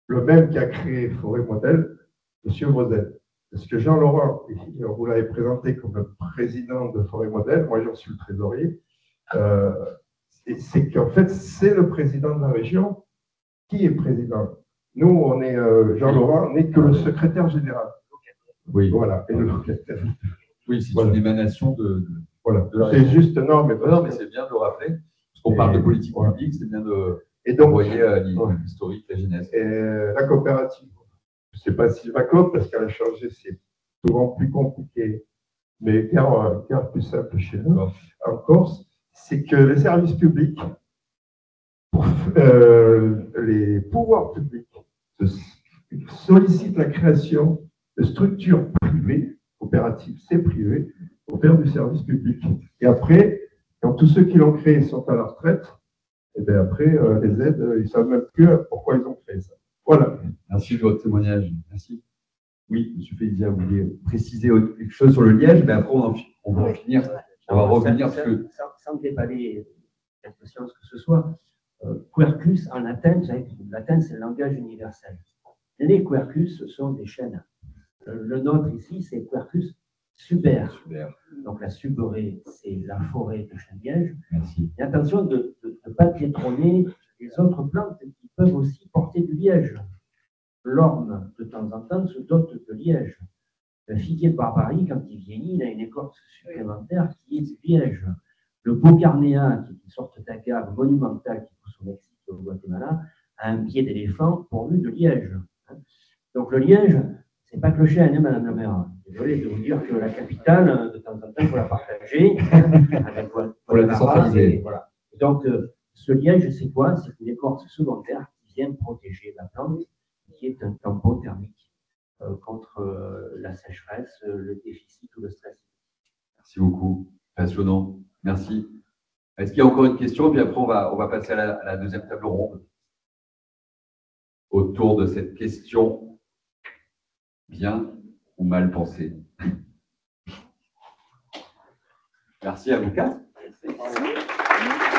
le même qui a créé Forêt Modèle, M. Vauzel. Parce que Jean-Laurent, vous l'avez présenté comme le président de Forêt Modèle, moi j'en suis le trésorier, c'est qu'en fait, c'est le président de la région qui est président. Nous, on est, Jean-Laurent, on n'est que le secrétaire général. Oui, Voilà, et le locataire. oui, c'est Voilà. une émanation de Voilà. la C'est juste, non, mais non, mais c'est bien de le rappeler. Parce qu'on parle de politique voilà. publique, c'est bien de Et donc, voyer l'historique, la genèse. et la coopérative, je ne sais pas si ma coop, parce qu'elle a changé, c'est souvent plus compliqué, mais guère plus simple chez nous, en Corse, c'est que les services publics, les pouvoirs publics sollicitent la création de structures privées, coopératives, c'est privé, pour faire du service public. Et après, quand tous ceux qui l'ont créé sont à la retraite, et bien après, les aides, ils ne savent même plus pourquoi ils ont créé ça. Voilà. Merci de votre témoignage. Merci. Oui, M. Fézia, vous vouliez préciser quelque chose sur le liège, mais après, on va en finir. On va revenir parce que. Sans déballer quelque chose que ce soit, quercus en latin, vous savez que le latin, c'est le langage universel. Les quercus, ce sont des chênes. Le nôtre ici, c'est quercus super. Donc la suberée, c'est la forêt de chêne-liège. Merci. Et attention de ne pas piétronner les autres plantes qui peuvent aussi porter du liège. L'orme, de temps en temps, se dote de liège. Le figuier de Barbarie, quand il vieillit, il a une écorce supplémentaire qui est du liège. Le Beaucarnéa, qui est une sorte d'agave monumentale qui pousse au Mexique et au Guatemala, a un pied d'éléphant pourvu de liège. Donc le liège, c'est pas que le chêne, hein, Madame la maire. Désolé de vous dire que la capitale, de temps en temps, il faut la partager avec Pour la décentraliser. Voilà. Donc ce liège, c'est quoi? C'est une écorce secondaire qui vient protéger la plante, qui est un tampon thermique contre la sécheresse, le déficit ou le stress. Merci beaucoup. Passionnant. Merci. Est-ce qu'il y a encore une question? Puis après, on va passer à la deuxième table ronde. Autour de cette question, bien ou mal pensée. Merci à vous quatre. Merci.